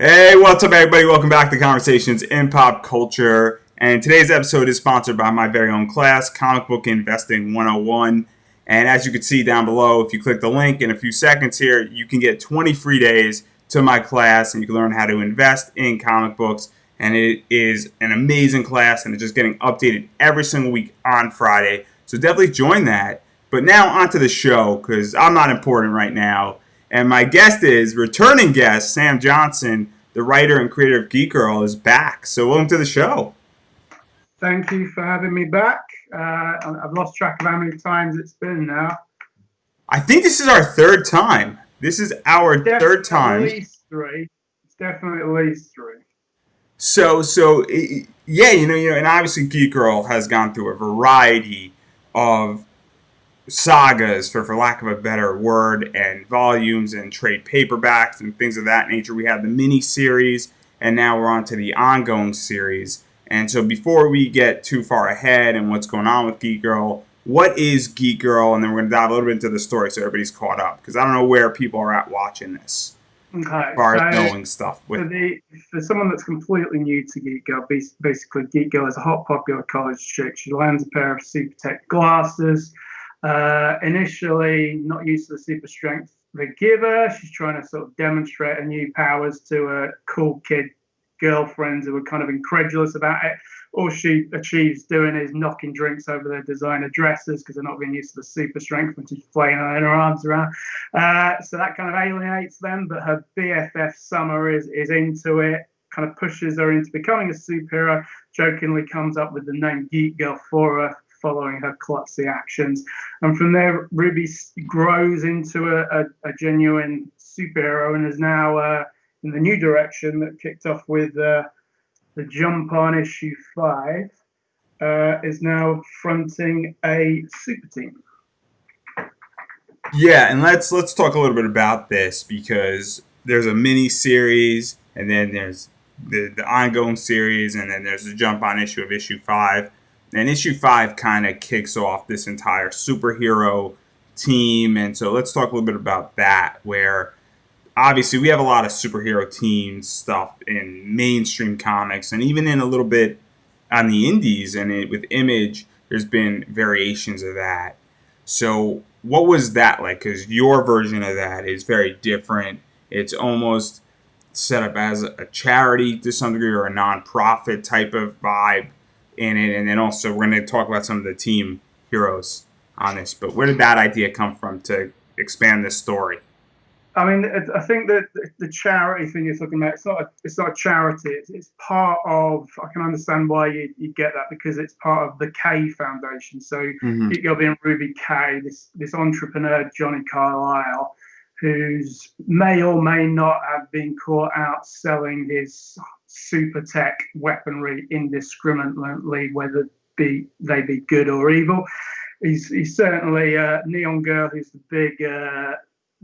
Hey, what's up, everybody? Welcome back to Conversations in Pop Culture. And today's episode is sponsored by my very own class, Comic Book Investing 101. And as you can see down below, if you click the link in a few seconds here, you can get 20 free days to my class and you can learn how to invest in comic books. And it is an amazing class and it's just getting updated every single week on Friday. So definitely join that. But now onto the show, because I'm not important right now. And my guest is returning guest Sam Johnson, the writer and creator of Geek Girl, is back. So welcome to the show. Thank you for having me back. I've lost track of how many times it's been now. I think this is our third time. This is our third At time. least three. It's definitely at least three. Yeah, and obviously Geek Girl has gone through a variety of sagas, for lack of a better word, and volumes and trade paperbacks and things of that nature. We have the mini series, and now we're on to the ongoing series. And so, before we get too far ahead and what's going on with Geek Girl, what is Geek Girl? And then we're going to dive a little bit into the story so everybody's caught up, because I don't know where people are at watching this as Okay, far as so knowing stuff. With for someone that's completely new to Geek Girl, basically Geek Girl is a hot, popular college chick. She lands a pair of super tech glasses. Initially, not used to the super strength they give her. She's trying to sort of demonstrate her new powers to her cool kid girlfriends who are kind of incredulous about it. All she achieves doing is knocking drinks over their designer dresses because they're not being used to the super strength when she's flailing her arms around. So that kind of alienates them. But her BFF Summer is into it, kind of pushes her into becoming a superhero, jokingly comes up with the name Geek Girl for her, following her klutzy actions. And from there, Ruby grows into a genuine superhero and is now in the new direction that kicked off with the Jump on issue 5, is now fronting a super team. Yeah, and let's talk a little bit about this because there's a mini series, and then there's the ongoing series, and then there's the jump on issue of issue 5. And issue 5 kind of kicks off this entire superhero team, and so let's talk a little bit about that. Where obviously we have a lot of superhero team stuff in mainstream comics, and even in a little bit on the indies, and with Image, there's been variations of that. So, what was that like? Because your version of that is very different. It's almost set up as a charity to some degree or a non-profit type of vibe in it. And then also, we're going to talk about some of the team heroes on this. But where did that idea come from to expand this story? I mean, I think that the charity thing you're talking about, it's not a charity. It's part of. I can understand why you get that because it's part of the K Foundation. So Mm-hmm. Geek Girl being Ruby K, this entrepreneur Johnny Carlisle, who's may or may not have been caught out selling his super tech weaponry indiscriminately, whether they be good or evil. He's certainly Neon Girl, who's the big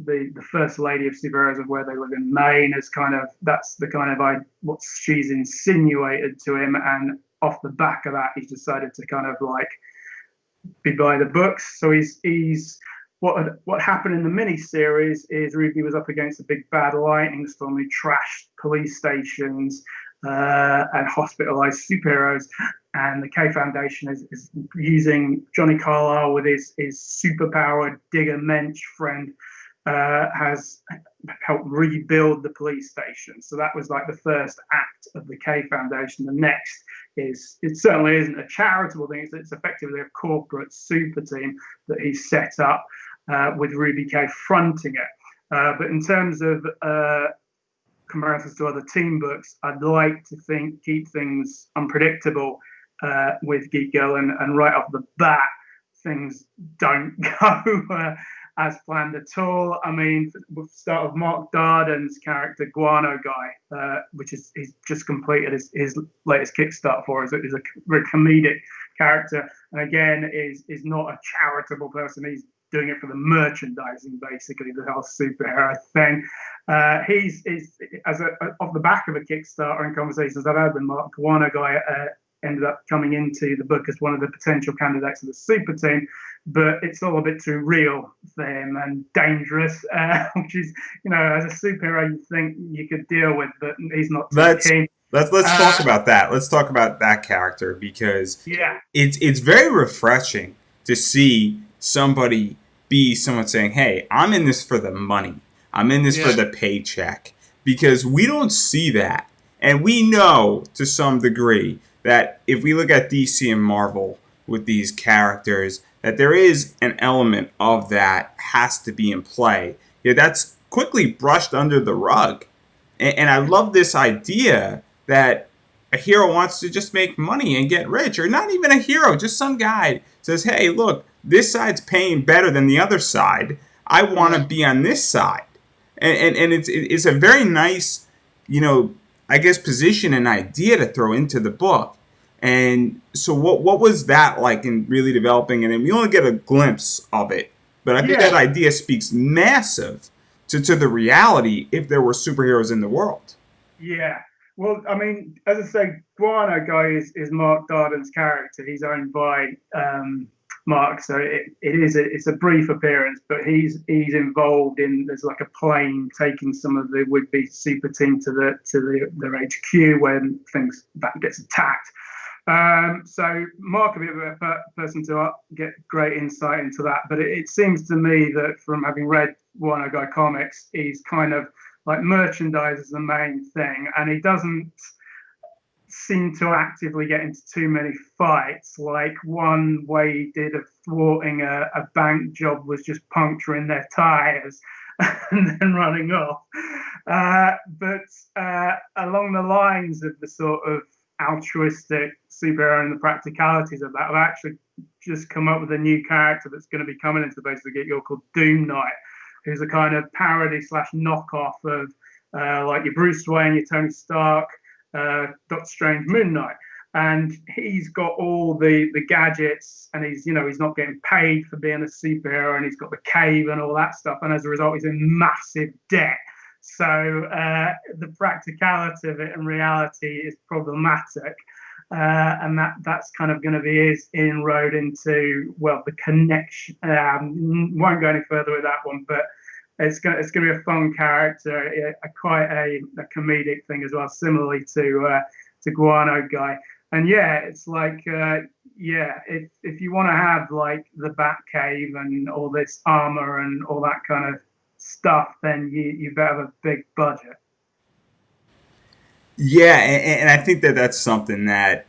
the first lady of superheroes of where they live in Maine, is kind of that's the kind of what she's insinuated to him, and off the back of that, he's decided to kind of like be by the books. So he's what happened in the mini series is Ruby was up against a big bad lightning storm who trashed police stations and hospitalized superheroes. And the K Foundation is using Johnny Carlisle with his superpowered digger mensch friend, has helped rebuild the police station. So that was like the first act of the K Foundation. The next is, it certainly isn't a charitable thing, it's effectively a corporate super team that he set up with Ruby K fronting it. But in terms of comparisons to other team books, I'd like to keep things unpredictable with Geek Girl, and right off the bat, things don't go as planned at all. I mean, we'll start with Mark Darden's character, Guano Guy, which is he's just completed his latest Kickstarter for us. Is a very comedic character, and again, is not a charitable person. He's doing it for the merchandising, basically, the whole superhero thing. He's off the back of a Kickstarter and conversations I've had with Mark, Guano Guy ended up coming into the book as one of the potential candidates of the super team, but it's all a bit too real for him and dangerous, which is, as a superhero, you think you could deal with, but he's not too let's keen. let's Uh, talk about that. Let's talk about that character because yeah, it's very refreshing to see somebody be someone saying, "Hey, I'm in this for the money. I'm in this for yeah, the paycheck." Because we don't see that. And we know to some degree that if we look at DC and Marvel with these characters, that there is an element of that has to be in play. Yeah, that's quickly brushed under the rug. And I love this idea that a hero wants to just make money and get rich, or not even a hero, just some guy says, "Hey, look, this side's paying better than the other side. I want to yeah, be on this side," and it's a very nice, you know, I guess position and idea to throw into the book. And so, what was that like in really developing? And then we only get a glimpse of it, but I think that yeah. idea speaks massive to the reality if there were superheroes in the world. Yeah. Well, I mean, as I say, Guano Guy is Mark Darden's character. He's owned by Mark, so it's a brief appearance, but he's involved in there's like a plane taking some of the would be super team to their HQ when things that gets attacked. So Mark would be a person to get great insight into that. But it seems to me that from having read Guano Guy comics, he's kind of like merchandise is the main thing, and he doesn't seem to actively get into too many fights. Like one way he did of thwarting a bank job was just puncturing their tires and then running off. But along the lines of the sort of altruistic superhero and the practicalities of that, I've actually just come up with a new character that's going to be coming into the base of the Geek Girl called Doom Knight, who's a kind of parody slash knockoff of like your Bruce Wayne, your Tony Stark, Doctor Strange, Moon Knight. And he's got all the gadgets, and he's not getting paid for being a superhero, and he's got the cave and all that stuff, and as a result, he's in massive debt. So the practicality of it and reality is problematic. And that's kind of going to be his inroad into the connection. Won't go any further with that one, but it's going to be a fun character, quite a comedic thing as well, similarly to Guano Guy. And yeah, it's like if you want to have like the Batcave and all this armor and all that kind of stuff, then you better have a big budget. Yeah, and I think that that's something that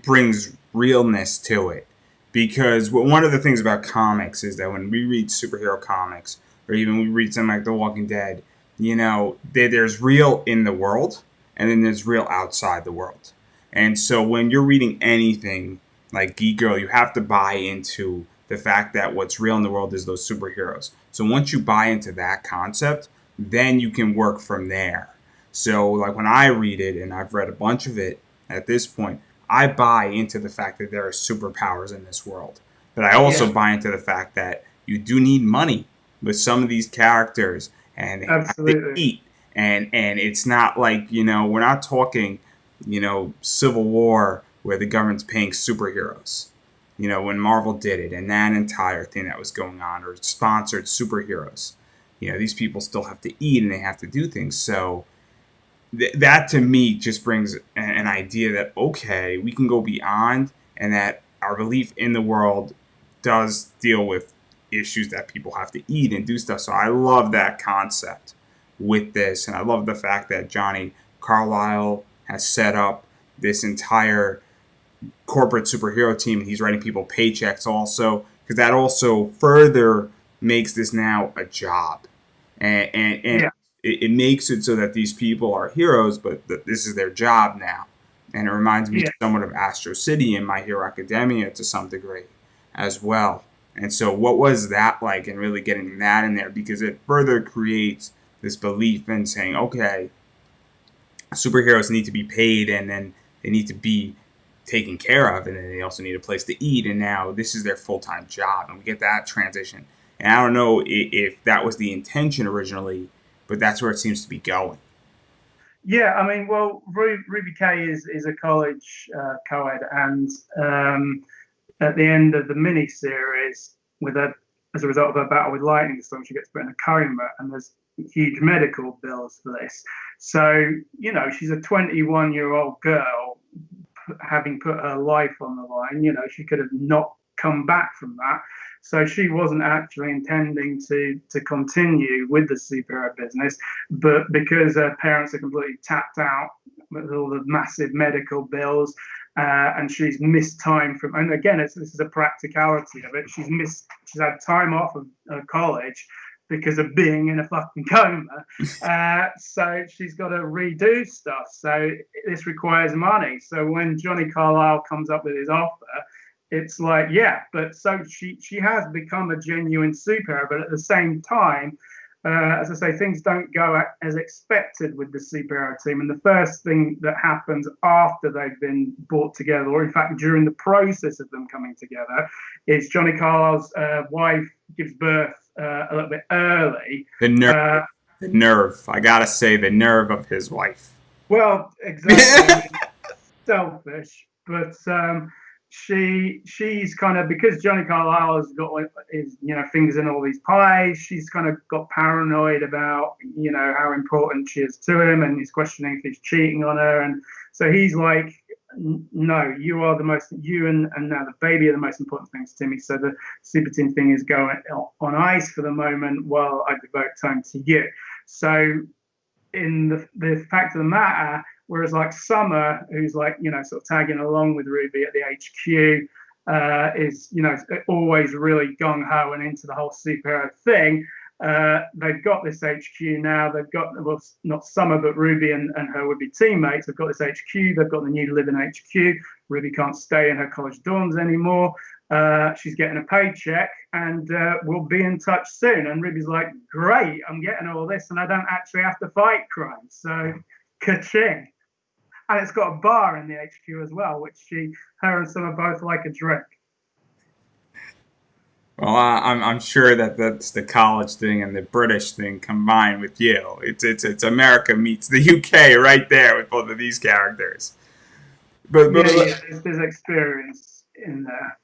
brings realness to it. Because one of the things about comics is that when we read superhero comics, or even we read something like The Walking Dead, there's real in the world, and then there's real outside the world. And so when you're reading anything like Geek Girl, you have to buy into the fact that what's real in the world is those superheroes. So once you buy into that concept, then you can work from there. So, like when I read it, and I've read a bunch of it at this point, I buy into the fact that there are superpowers in this world. But I Yeah, also buy into the fact that you do need money with some of these characters, and they have to absolutely. eat. And it's not like, we're not talking, Civil War where the government's paying superheroes. When Marvel did it, and that entire thing that was going on, or sponsored superheroes. These people still have to eat and they have to do things. So that to me just brings an idea that okay, we can go beyond, and that our belief in the world does deal with issues that people have to eat and do stuff. So I love that concept with this, and I love the fact that Johnny Carlisle has set up this entire corporate superhero team, and he's writing people paychecks also, because that also further makes this now a job, and Yeah, it makes it so that these people are heroes, but this is their job now. And it reminds me yeah, somewhat of Astro City and My Hero Academia to some degree as well. And so, what was that like, and really getting that in there, because it further creates this belief in saying, okay, superheroes need to be paid, and then they need to be taken care of, and then they also need a place to eat, and now this is their full-time job, and we get that transition. And I don't know if that was the intention originally, but that's where it seems to be going. Yeah, I mean, well, Ruby K is a college co-ed, and at the end of the mini series, with a as a result of her battle with lightning storm, she gets put in a coma, and there's huge medical bills for this. So she's a 21-year-old girl having put her life on the line. She could have not come back from that. So she wasn't actually intending to continue with the superhero business, but because her parents are completely tapped out with all the massive medical bills, and she's missed time from. And again, this is a practicality of it. She's had time off of college because of being in a fucking coma. So she's got to redo stuff. So this requires money. So when Johnny Carlisle comes up with his offer, it's like, yeah, but so she has become a genuine superhero, but at the same time, as I say, things don't go as expected with the superhero team. And the first thing that happens after they've been brought together, or in fact during the process of them coming together, is Johnny Carlisle's wife gives birth a little bit early. The nerve, Uh, the nerve. I gotta say, the nerve of his wife. well, exactly. I mean, selfish, but she's kind of, because Johnny Carlisle has got his fingers in all these pies. She's kind of got paranoid about how important she is to him, and he's questioning if he's cheating on her. And so he's like, no, you and now the baby are the most important things to me. So the super team thing is going on ice for the moment while I devote time to you. So in the fact of the matter, whereas like Summer, who's like sort of tagging along with Ruby at the HQ, is always really gung ho and into the whole superhero thing. They've got this HQ now. They've got, well, not Summer, but Ruby and her would be teammates. They've got this HQ. They've got the new living HQ. Ruby can't stay in her college dorms anymore. She's getting a paycheck, and we'll be in touch soon. And Ruby's like, great, I'm getting all this, and I don't actually have to fight crime. So, ka-ching. And it's got a bar in the HQ as well, which her and Summer both like a drink. Well, I'm sure that that's the college thing and the British thing combined with Yale. It's America meets the UK right there with both of these characters. But Yeah, yeah, there's experience in there.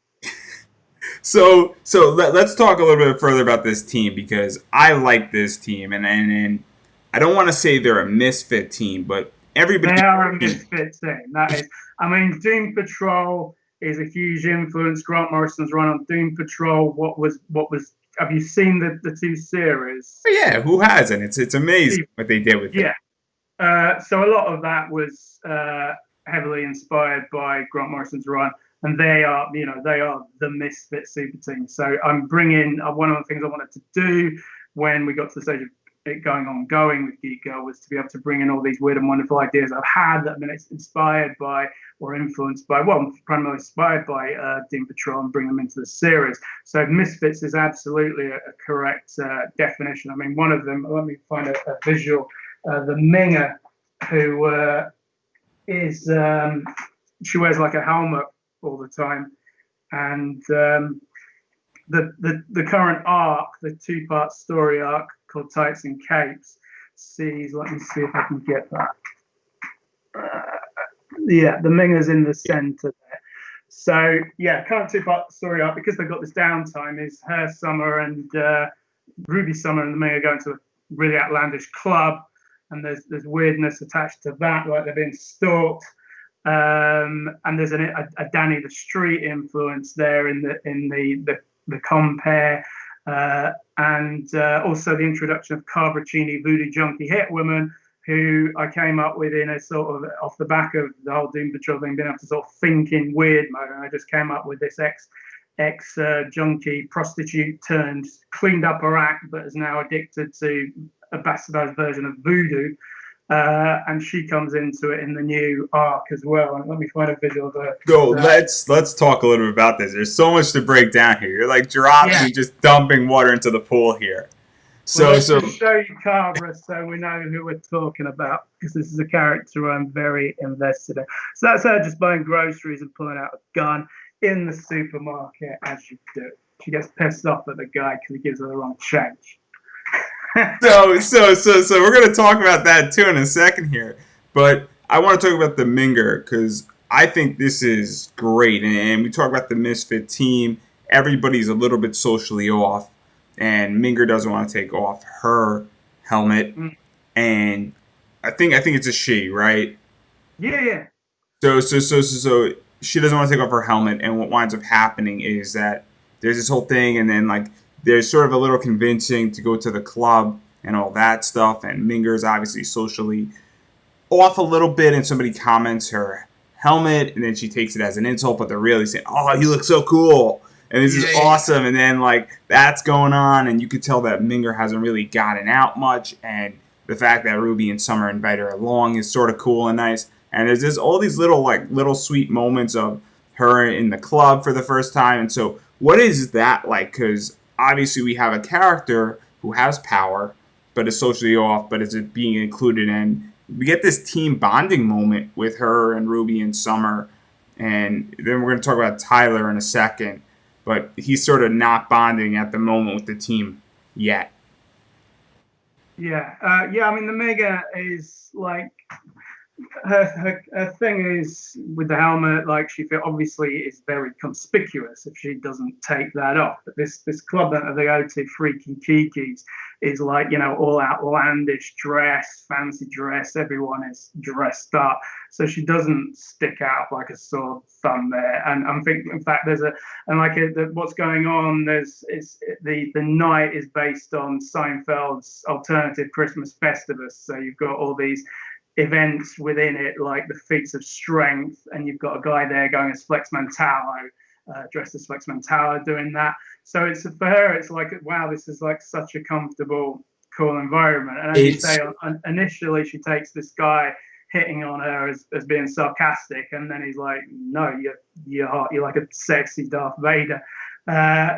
so let's talk a little bit further about this team, because I like this team, and I don't want to say they're a misfit team, but They everybody. are a misfit team. That is, I mean, Doom Patrol is a huge influence. Grant Morrison's run on Doom Patrol. What was? Have you seen the two series? Yeah, who hasn't? It's amazing what they did with it. Yeah. So a lot of that was heavily inspired by Grant Morrison's run, and they are the misfit super team. So I'm bringing one of the things I wanted to do when we got to the stage of it going with Geek Girl was to be able to bring in all these weird and wonderful ideas I've had that have been inspired by or influenced by, well, primarily inspired by Doom Patrol, and bring them into the series. So misfits is absolutely a correct definition. I mean, one of them, let me find a visual. The Minger, who is she wears like a helmet all the time, and the current arc, the two-part story arc called Tights and Capes, sees. Let me see if I can get that. Yeah, the Minger's in the centre there. So yeah, current two-part story arc, because they've got this downtime, is her Summer and Ruby Summer and the Minger going to a really outlandish club, and there's weirdness attached to that, like they're being stalked. And there's a Danny the Street influence there in the compare, and also the introduction of Carboncini, Voodoo Junkie Hit Woman, who I came up with in a sort of off the back of the whole Doom Patrol thing, being able to sort of think in weird mode, and I just came up with this ex junkie prostitute turned cleaned up her act, but is now addicted to a bastardized version of voodoo. And she comes into it in the new arc as well. And let me find a visual of her. So let's talk a little bit about this. There's so much to break down here. You're like dropping Yeah. and just dumping water into the pool here. Well, So let's so just show you Cabra so we know who we're talking about, because this is a character I'm very invested in. So that's her just buying groceries and pulling out a gun in the supermarket, as you do. She gets pissed off at the guy because he gives her the wrong change. so we're gonna talk about that too in a second here. But I want to talk about the Minger because I think this is great. And we talk about the Misfit team. Everybody's a little bit socially off, and Minger doesn't want to take off her helmet. Mm. And I think it's a she, right? Yeah, yeah, So she doesn't want to take off her helmet, and what winds up happening is that there's this whole thing, and then like there's sort of a little convincing to go to the club and all that stuff. And Minger's obviously socially off a little bit, and somebody comments her helmet, and then she takes it as an insult, but they're really saying, "Oh, you look so cool." And this is yeah, yeah, awesome, and then like that's going on, and you could tell that Minger hasn't really gotten out much, and the fact that Ruby and Summer invite her along is sort of cool and nice. And there's just all these little sweet moments of her in the club for the first time. And so, what is that like? Because obviously, we have a character who has power, but is socially off, but is being included in. We get this team bonding moment with her and Ruby and Summer, and then we're going to talk about Tyler in a second. But he's sort of not bonding at the moment with the team yet. yeah. Yeah, I mean, the Mega is like her thing is with the helmet, like she feel obviously is very conspicuous if she doesn't take that off. But this club that they go to, Freaky Kiki's, is like, you know, all outlandish dress, fancy dress. Everyone is dressed up, so she doesn't stick out like a sore thumb there. And I think, in fact, there's a and like what's going on. There's is the night is based on Seinfeld's alternative Christmas Festivus. So you've got all these events within it, like the feats of strength, and you've got a guy there going as Flex Mentallo, dressed as Flex Mentallo, doing that. So it's for her, it's like, wow, this is like such a comfortable, cool environment. And as you It's say, initially she takes this guy hitting on her as being sarcastic, and then he's like, no, you're hot, you're like a sexy Darth Vader.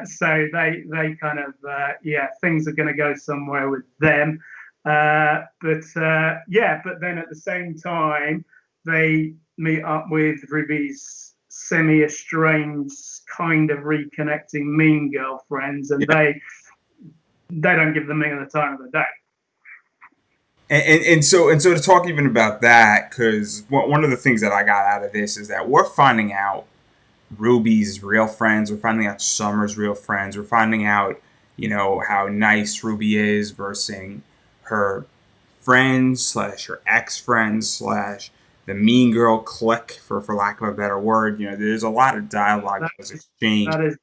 So they kind of yeah, things are going to go somewhere with them. But then at the same time, they meet up with Ruby's semi-estranged, kind of reconnecting mean girlfriends, and yeah. they don't give the Ming the time of the day. And so to talk even about that, because one of the things that I got out of this is that we're finding out Ruby's real friends. We're finding out Summer's real friends. We're finding out, how nice Ruby is versus her friends slash her ex friends slash the mean girl clique, for lack of a better word. There's a lot of dialogue That that was is exchanged. that is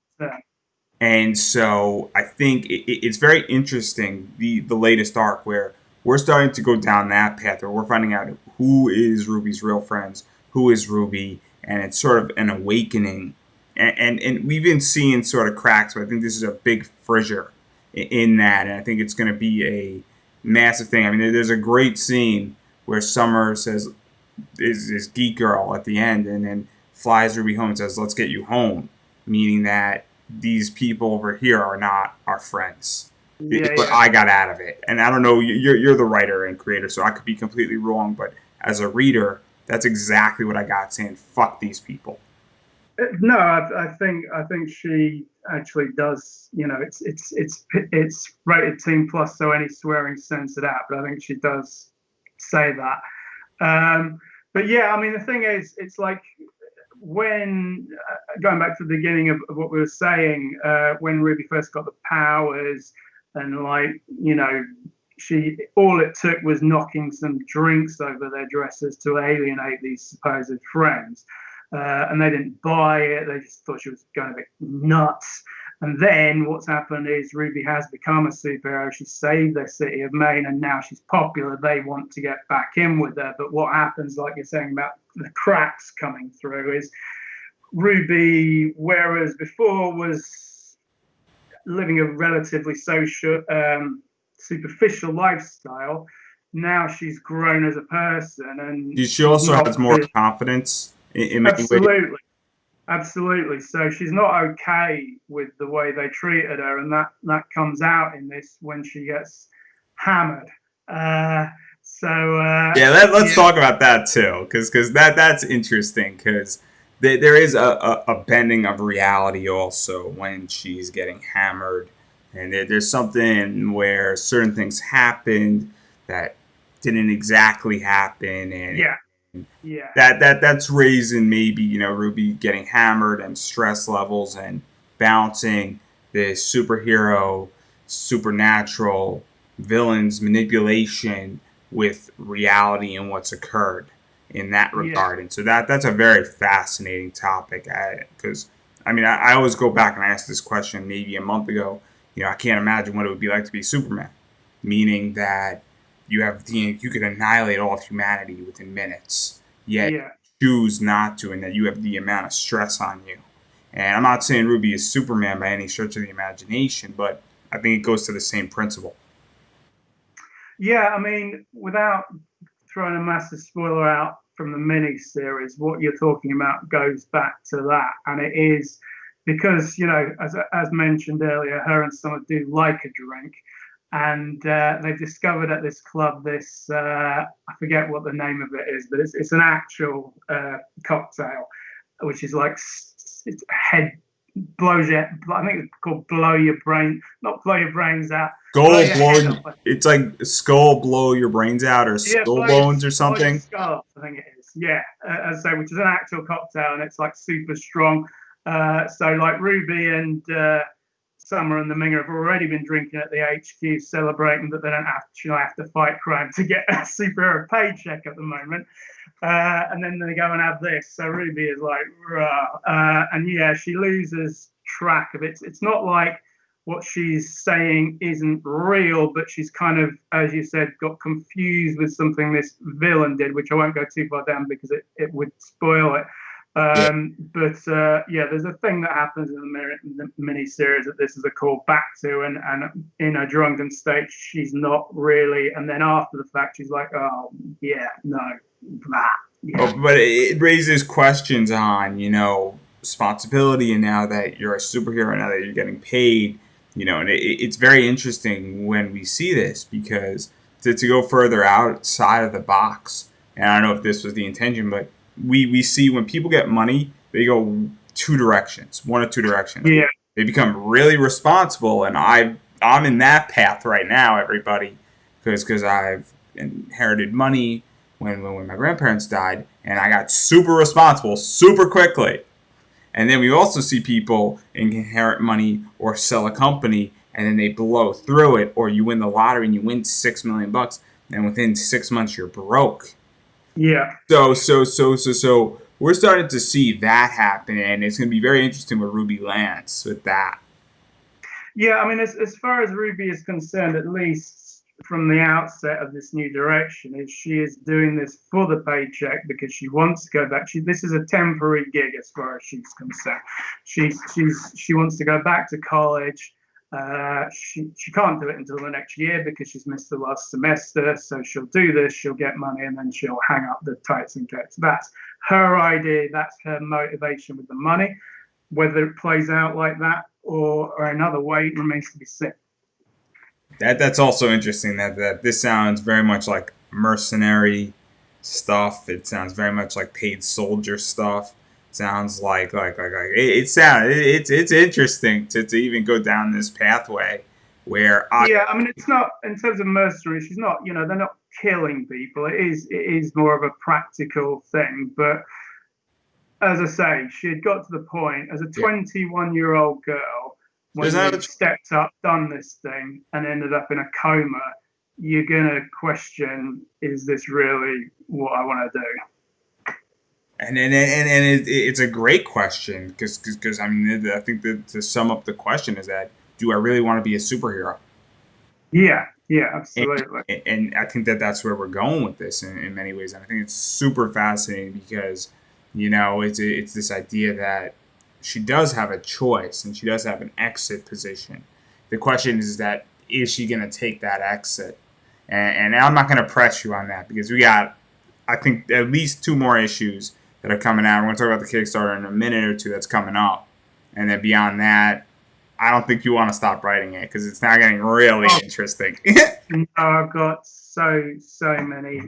And so I think it's very interesting, the latest arc, where we're starting to go down that path where we're finding out who is Ruby's real friends, who is Ruby, and it's sort of an awakening. And we've been seeing sort of cracks, but I think this is a big fissure in that, and I think it's going to be a massive thing. I mean, there's a great scene where Summer says, is Geek Girl at the end, and then flies Ruby home and says, "Let's get you home," meaning that these people over here are not our friends. Is yeah, what yeah. I got out of it. And I don't know, you're the writer and creator, so I could be completely wrong, but as a reader, that's exactly what I got, saying fuck these people. No, I think she actually does. You know, it's rated teen plus, so any swearing censored out. But I think she does say that. But yeah, I mean, the thing is, it's like when going back to the beginning of what we were saying, when Ruby first got the powers, and like, she all it took was knocking some drinks over their dresses to alienate these supposed friends, and they didn't buy it. They just thought she was going a bit nuts. And then what's happened is Ruby has become a superhero. She saved their city of Maine, and now she's popular. They want to get back in with her. But what happens, like you're saying about the cracks coming through, is Ruby, whereas before was living a relatively social, superficial lifestyle, now she's grown as a person, and She she's also not has more confidence in many ways. absolutely. Absolutely. So she's not okay with the way they treated her, and that comes out in this when she gets hammered. Uh, so Yeah, let's yeah, talk about that too, because that's interesting. Because there is a bending of reality also when she's getting hammered, and there's something where certain things happened that didn't exactly happen, and Yeah, yeah, that's raising maybe Ruby getting hammered and stress levels and balancing the superhero, supernatural villains manipulation with reality and what's occurred in that yeah, regard. And so that's a very fascinating topic because I always go back and I asked this question maybe a month ago. I can't imagine what it would be like to be Superman, meaning that you could annihilate all of humanity within minutes, yet yeah. choose not to, and that you have the amount of stress on you. And I'm not saying Ruby is Superman by any stretch of the imagination, but I think it goes to the same principle. Yeah, I mean, without throwing a massive spoiler out from the mini series, what you're talking about goes back to that, and it is because as mentioned earlier, her and Summer do like a drink, and they've discovered at this club this I forget what the name of it is, but it's an actual cocktail, which is like it's head blows your. I think it's called blow your brain, not blow your brains out, blow Skull your head blow. off. It's like skull blow your brains out or Yeah, skull bones or blow your something. skull. I think it is. Yeah, as I say, which is an actual cocktail, and it's like super strong. So like Ruby and Summer and the Minger have already been drinking at the HQ, celebrating that they don't actually have to fight crime to get a superhero paycheck at the moment. And then they go and have this. So Ruby is like, and yeah, she loses track of it. It's not like what she's saying isn't real, but she's kind of, as you said, got confused with something this villain did, which I won't go too far down because it would spoil it. Yeah. But yeah, there's a thing that happens in the mini series that this is a call back to, and in a drunken state, she's not really, and then after the fact, she's like, oh yeah, no, that, yeah, But it raises questions on responsibility, and now that you're a superhero, now that you're getting paid, and it's very interesting when we see this because to go further outside of the box, and I don't know if this was the intention, but we see when people get money, they go two directions, one of two directions. yeah, They become really responsible, and I'm in that path right now, everybody, because I've inherited money when my grandparents died, and I got super responsible super quickly. And then we also see people inherit money or sell a company and then they blow through it, or you win the lottery and you win $6 million, and within 6 months you're broke. yeah. So we're starting to see that happen, and it's going to be very interesting where Ruby lands with that. Yeah, I mean, as far as Ruby is concerned, at least from the outset of this new direction, is she is doing this for the paycheck because she wants to go back. This is a temporary gig as far as she's concerned. She wants to go back to college. She can't do it until the next year because she's missed the last semester. So she'll do this, she'll get money, and then she'll hang up the tights and kicks. That's her idea. That's her motivation with the money. Whether it plays out like that or another way remains to be seen. That's also interesting. That this sounds very much like mercenary stuff. It sounds very much like paid soldier stuff. Sounds like it sounds it's interesting to even go down this pathway where I Yeah, I mean, it's not in terms of mercenaries. She's not, they're not killing people. It is more of a practical thing. But as I say, she had got to the point as a yeah. 21-year-old girl There's when another you've stepped up, done this thing, and ended up in a coma. You're gonna question: is this really what I want to do? it's a great question because I think that to sum up the question is that do I really want to be a superhero? Yeah, yeah, and, absolutely. and I think that that's where we're going with this in many ways. And I think it's super fascinating because, it's this idea that she does have a choice and she does have an exit position. The question is that is she going to take that exit? And I'm not going to press you on that because we got, I think, at least two more issues that are coming out. We're going to talk about the Kickstarter in a minute or two that's coming up. And then beyond that, I don't think you want to stop writing it because it's now getting really Oh, interesting. no, I've got so many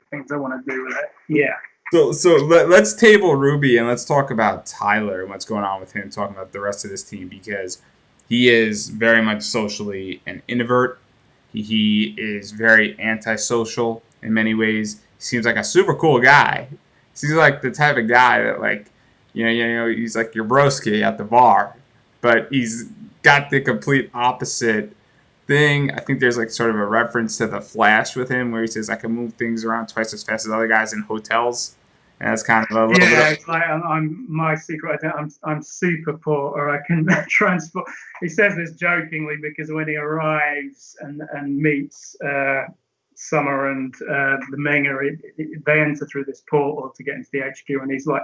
things I want to do with it. Yeah. Let's table Ruby and let's talk about Tyler and what's going on with him. Talking about the rest of this team because he is very much socially an introvert. He is very antisocial in many ways. He seems like a super cool guy. Seems like the type of guy that like, he's like your broski at the bar, but he's got the complete opposite thing. I think there's like sort of a reference to the Flash with him, where he says I can move things around twice as fast as other guys in hotels, and that's kind of a little bit Yeah, of it's like I'm my secret identity. I'm super poor, or I can transport. He says this jokingly because when he arrives and meets Summer and the Minger, they enter through this portal to get into the HQ, and he's like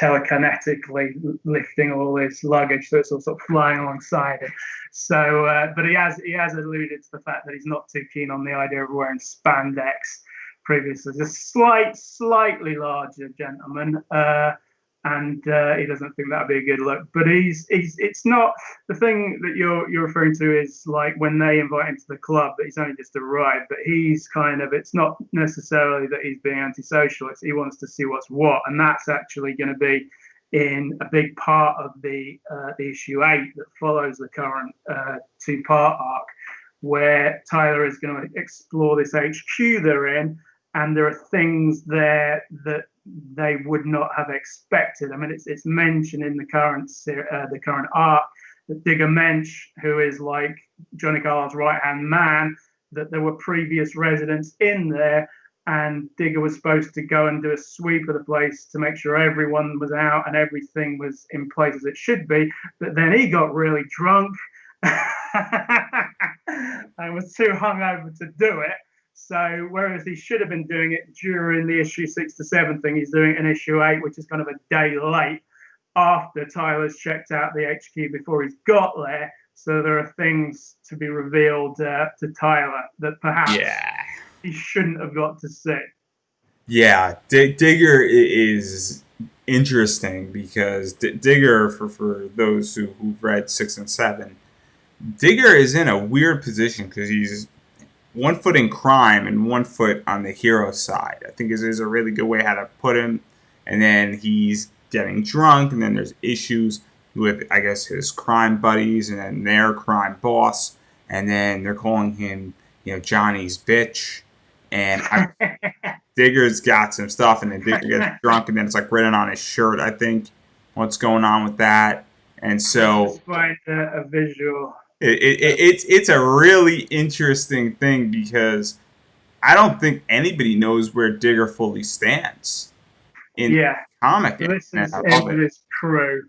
telekinetically lifting all his luggage, so it's all sort of flying alongside him. So, but he has alluded to the fact that he's not too keen on the idea of wearing spandex. Previously, a slightly larger gentleman, and he doesn't think that'd be a good look. But he's it's not the thing that you're referring to is like when they invite him to the club that he's only just arrived, but he's kind of it's not necessarily that he's being antisocial. He wants to see what's what, and that's actually going to be in a big part of the issue 8 that follows the current 2-part arc, where Tyler is going to explore this HQ they're in, and there are things there that they would not have expected. I mean, it's mentioned in the current arc that Digger Mensch, who is like Johnny Carlisle's right-hand man, that there were previous residents in there, and Digger was supposed to go and do a sweep of the place to make sure everyone was out and everything was in place as it should be. But then he got really drunk and was too hungover to do it. So whereas he should have been doing it during the issue 6 to 7 thing, he's doing it in issue 8, which is kind of a day late after Tyler's checked out the HQ before he's got there. So there are things to be revealed to Tyler that perhaps yeah. he shouldn't have got to see. Yeah, Digger is interesting because Digger, for those who've read 6 and 7, Digger is in a weird position because he's one foot in crime and one foot on the hero side. I think is a really good way how to put him. And then he's getting drunk, and then there's issues with, I guess, his crime buddies and then their crime boss. And then they're calling him, Johnny's bitch. And Digger's got some stuff, and then Digger gets drunk, and then it's like written on his shirt, I think, what's going on with that. And so Despite a visual. it's a really interesting thing because I don't think anybody knows where Digger fully stands in the Yeah. comic. So this And is I love into it. this crew,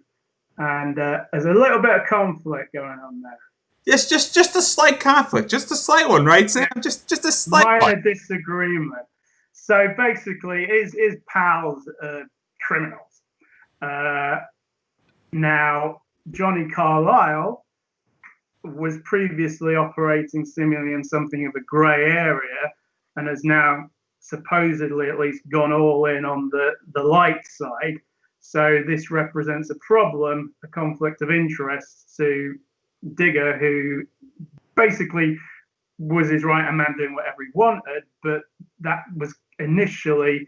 and there's a little bit of conflict going on there. Just a slight conflict, just a slight one, right, Sam? Yeah. Just a slight one. Minor disagreement. So basically, his pals criminals. Uh, Now, Johnny Carlisle was previously operating seemingly in something of a grey area, and has now supposedly at least gone all in on the light side. So this represents a problem, a conflict of interest to Digger, who basically was his right hand man doing whatever he wanted, but that was initially,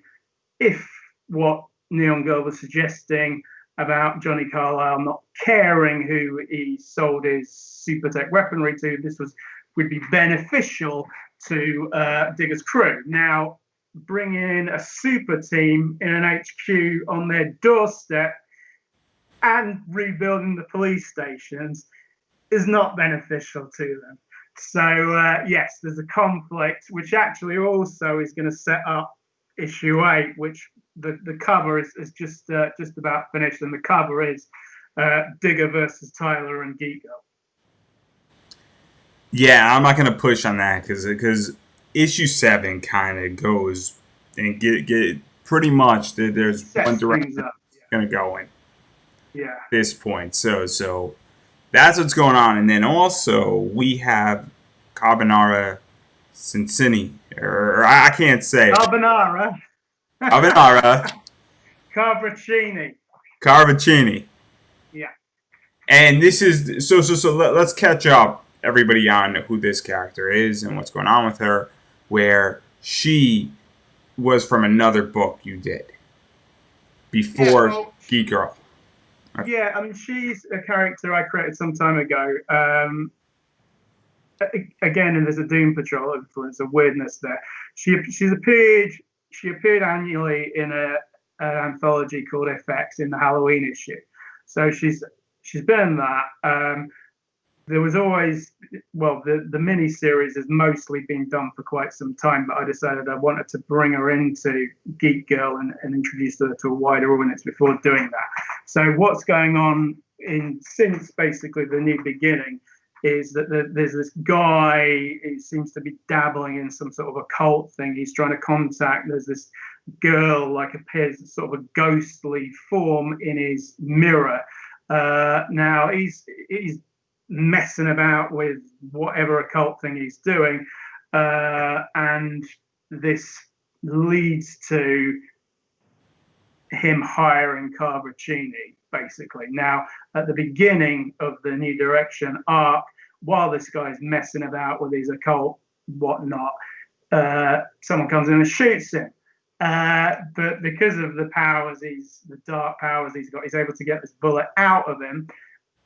if what Neon Girl was suggesting about Johnny Carlisle not caring who he sold his super tech weaponry to, this would be beneficial to Digger's crew. Now, bringing in a super team in an HQ on their doorstep and rebuilding the police stations is not beneficial to them. So yes, there's a conflict, which actually also is going to set up issue 8, which the cover is just about finished, and the cover is Digger versus Tyler and Geek Girls. Yeah, I'm not gonna push on that because issue 7 kind of goes and get pretty much there's one Sets direction things it's up. gonna go in Yeah. this point. So that's what's going on, and then also we have Carbonara Cincinnati, or I can't say Carbonara. Carbonara Carbracini. Carvacini. Yeah. And this is so let's catch up everybody on who this character is and what's going on with her, where she was from another book you did Yeah, before well, Geek Girl. yeah, I mean, she's a character I created some time ago. Again, and there's a Doom Patrol influence, a weirdness there. she's appeared she appeared annually in an anthology called FX in the Halloween issue. So she's been in that. There was always, well, the mini series has mostly been done for quite some time, but I decided I wanted to bring her into Geek Girl and introduce her to a wider audience before doing that. So what's going on since basically the new beginning is that there's this guy who seems to be dabbling in some sort of occult thing. He's trying to contact. There's this girl like appears sort of a ghostly form in his mirror. Now he's messing about with whatever occult thing he's doing, and this leads to him hiring Carboncini, basically. Now, at the beginning of the New Direction arc, while this guy's messing about with his occult whatnot, someone comes in and shoots him. But because of the dark powers he's got, he's able to get this bullet out of him.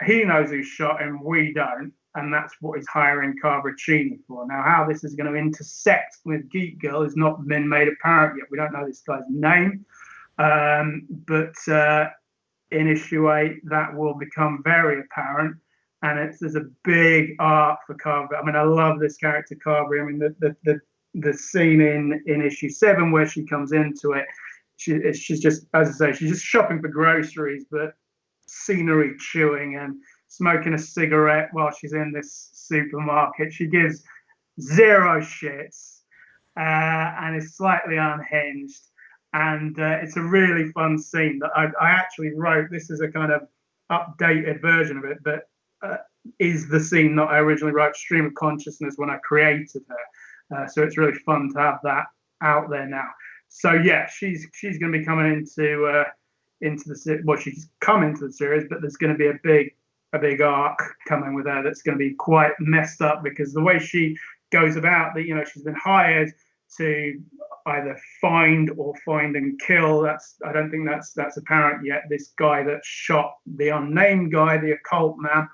He knows who shot him, we don't, and that's what he's hiring Carboncini for. Now, how this is going to intersect with Geek Girl has not been made apparent yet. We don't know this guy's name, but in issue 8, that will become very apparent, and there's a big arc for Carver. I mean, I love this character, Carver. I mean, the scene in issue 7 where she comes into it, she's just, as I say, she's just shopping for groceries, but scenery chewing and smoking a cigarette while she's in this supermarket. She gives zero shits and is slightly unhinged. And it's a really fun scene that I actually wrote. This is a kind of updated version of it, but is the scene that I originally wrote, stream of consciousness, when I created her. So it's really fun to have that out there now. So yeah, she's going to be coming into the, well, she's come into the series, but there's going to be a big arc coming with her that's going to be quite messed up, because the way she goes about that, she's been hired to either find and kill. I don't think that's apparent yet. This guy that shot the unnamed guy, the occult man,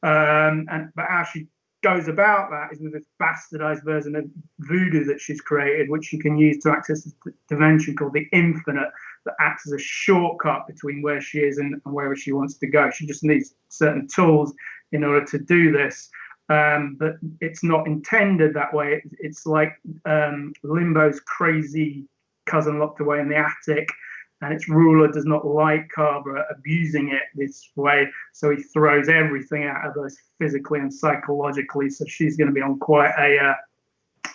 but how she goes about that is with this bastardized version of voodoo that she's created, which she can use to access a dimension called the Infinite, that acts as a shortcut between where she is and wherever she wants to go. She just needs certain tools in order to do this. But it's not intended that way. It's like Limbo's crazy cousin locked away in the attic, and its ruler does not like Carver abusing it this way, so he throws everything at her, both physically and psychologically. So she's going to be on quite a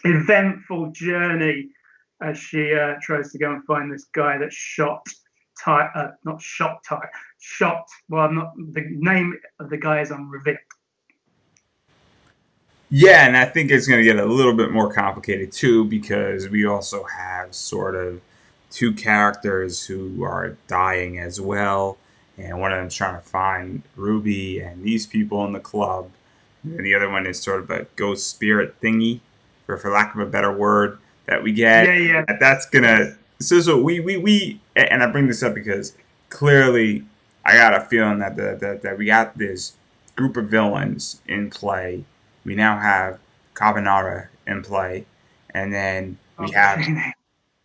eventful journey as she tries to go and find this guy that shot. Well, not the name of the guy is unrevealed. Yeah, and I think it's going to get a little bit more complicated too, because we also have sort of two characters who are dying as well, and one of them's trying to find Ruby and these people in the club, and the other one is sort of a ghost spirit thingy, for lack of a better word, that we get. Yeah. That's gonna. So we and I bring this up because clearly I got a feeling that we got this group of villains in play. We now have Carbonara in play, and then we have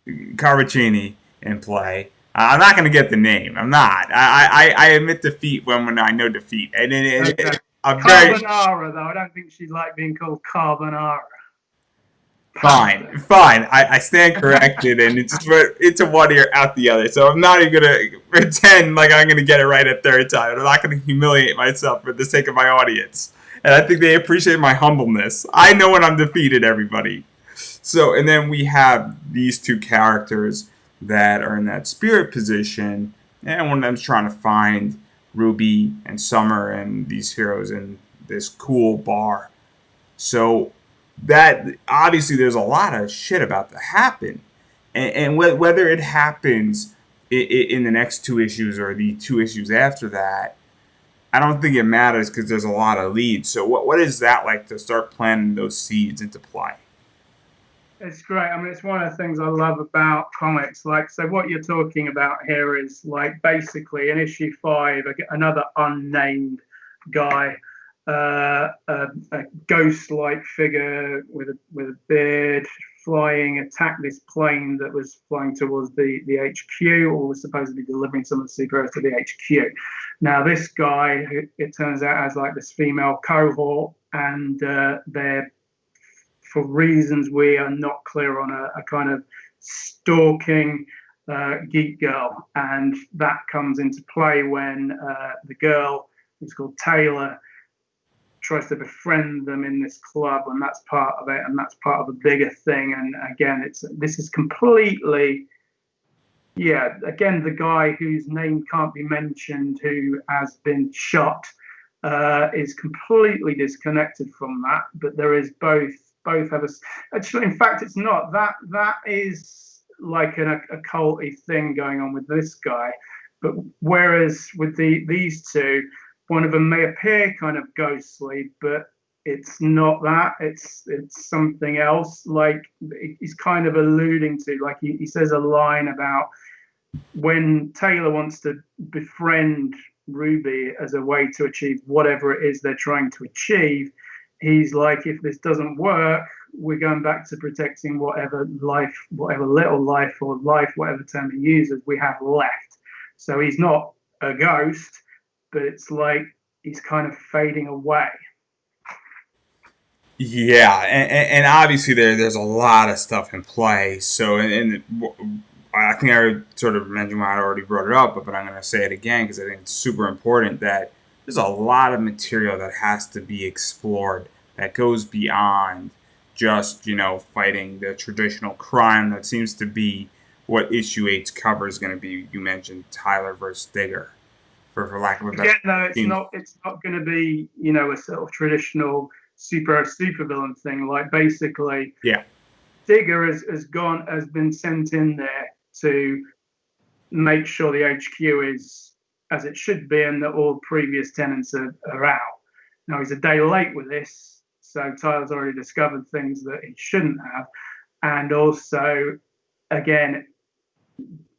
Carboncini in play. I'm not going to get the name. I'm not. I admit defeat when I know defeat. And Okay. I'm Carbonara, though. I don't think she'd like being called Carbonara. Fine. I stand corrected, and it's a one ear out the other. So I'm not even gonna pretend like I'm gonna get it right a third time. I'm not gonna humiliate myself for the sake of my audience. And I think they appreciate my humbleness. I know when I'm defeated, everybody. So, and then we have these two characters that are in that spirit position, and one of them's trying to find Ruby and Summer and these heroes in this cool bar. So that obviously there's a lot of shit about to happen, and whether it happens in the next two issues or the two issues after that, I don't think it matters because there's a lot of leads. So what is that like to start planting those seeds into play? It's great. I mean, it's one of the things I love about comics. Like, so what you're talking about here is like basically in issue 5, another unnamed guy, a ghost-like figure with a beard, attacked this plane that was flying towards the HQ, or was supposedly delivering some of the superheroes to the HQ. Now, this guy, it turns out, has like this female cohort, and they're, for reasons we are not clear on, a kind of stalking geek girl, and that comes into play when the girl, who's called Taylor, tries to befriend them in this club, and that's part of it, and that's part of a bigger thing. And again, this is completely, yeah, again, the guy whose name can't be mentioned, who has been shot, is completely disconnected from that. But there is both have a, actually, in fact, it's not that is like an occulty thing going on with this guy. But whereas with these two, one of them may appear kind of ghostly, but it's not that. It's something else. Like he's kind of alluding to, like he says a line about when Taylor wants to befriend Ruby as a way to achieve whatever it is they're trying to achieve. He's like, if this doesn't work, we're going back to protecting whatever life, whatever little life or life, whatever term he uses, we have left. So he's not a ghost, but it's like he's kind of fading away. Yeah, and obviously there's a lot of stuff in play. So I think I sort of mentioned when I already brought it up, but I'm going to say it again because I think it's super important that there's a lot of material that has to be explored that goes beyond just fighting the traditional crime that seems to be what issue 8's cover is going to be. You mentioned Tyler versus Digger, for lack of a better. Again, no, it's not going to be a sort of traditional super villain thing. Like basically, Yeah. Digger has been sent in there to make sure the HQ is as it should be and that all previous tenants are out. Now he's a day late with this, so Tyler's already discovered things that he shouldn't have, and also, again,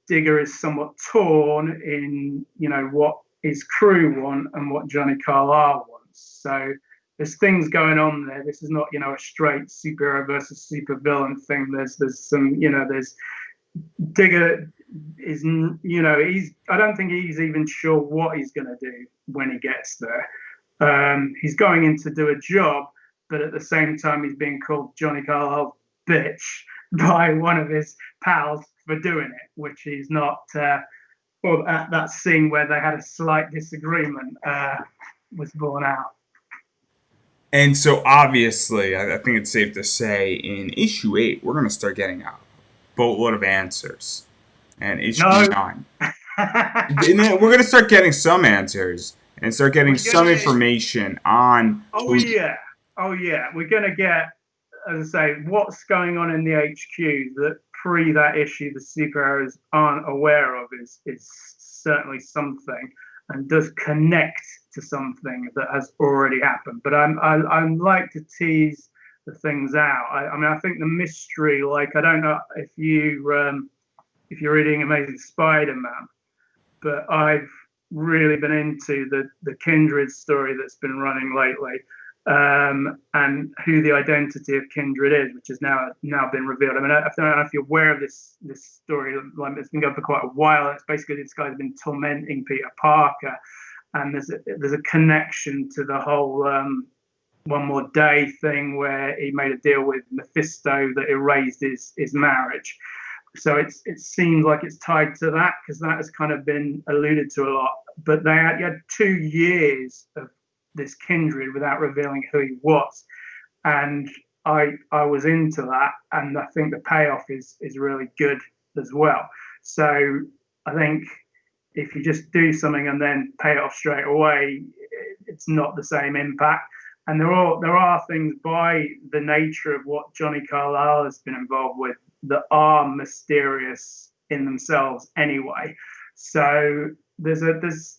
Digger is somewhat torn in what his crew want and what Johnny Carlisle wants. So there's things going on there. This is not a straight superhero versus supervillain thing. There's some there's Digger is he's I don't think he's even sure what he's going to do when he gets there. He's going in to do a job, but at the same time he's being called Johnny Carlisle's bitch by one of his pals for doing it, which he's not. Or that scene where they had a slight disagreement was borne out. And so obviously, I think it's safe to say in issue 8, we're going to start getting a boatload of answers. And issue No. 9, we're going to start getting some answers and start getting some information on. Oh yeah, we're going to get, as I say, what's going on in the HQ that pre that issue the superheroes aren't aware of is certainly something, and does connect to something that has already happened. But I like to tease the things out. I mean, I think the mystery, like, I don't know if you're reading Amazing Spider-Man, but I've really been into the Kindred story that's been running lately, and who the identity of Kindred is, which has now been revealed. I mean, I don't know if you're aware of this story. Like, it's been going for quite a while. It's basically this guy's been tormenting Peter Parker, and there's a connection to the whole One More Day thing where he made a deal with Mephisto that erased his marriage. So it seems like it's tied to that, because that has kind of been alluded to a lot. But they had 2 years of this Kindred without revealing who he was, and I was into that, and I think the payoff is really good as well. So I think if you just do something and then pay it off straight away, it's not the same impact. And there are things by the nature of what Johnny Carlisle has been involved with that are mysterious in themselves anyway. So there's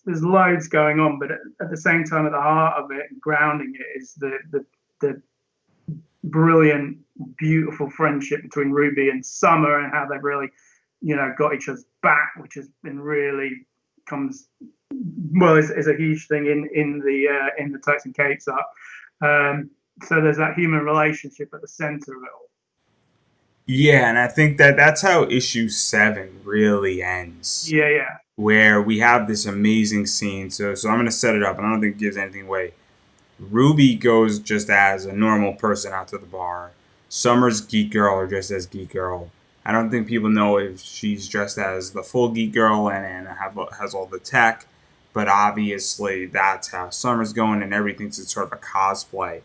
loads going on, but at the same time, at the heart of it, grounding it, is the brilliant, beautiful friendship between Ruby and Summer, and how they've really, got each other's back, which has been really is a huge thing in the Turks and Caicos arc. So there's that human relationship at the center of it all. Yeah, and I think that that's how issue 7 really ends, Yeah, yeah, where we have this amazing scene. So I'm gonna set it up, and I don't think it gives anything away. Ruby goes just as a normal person out to the bar. Summer's Geek Girl or just as Geek Girl. I don't think people know if she's dressed as the full Geek Girl and has all the tech, but obviously that's how Summer's going, and everything's sort of a cosplay.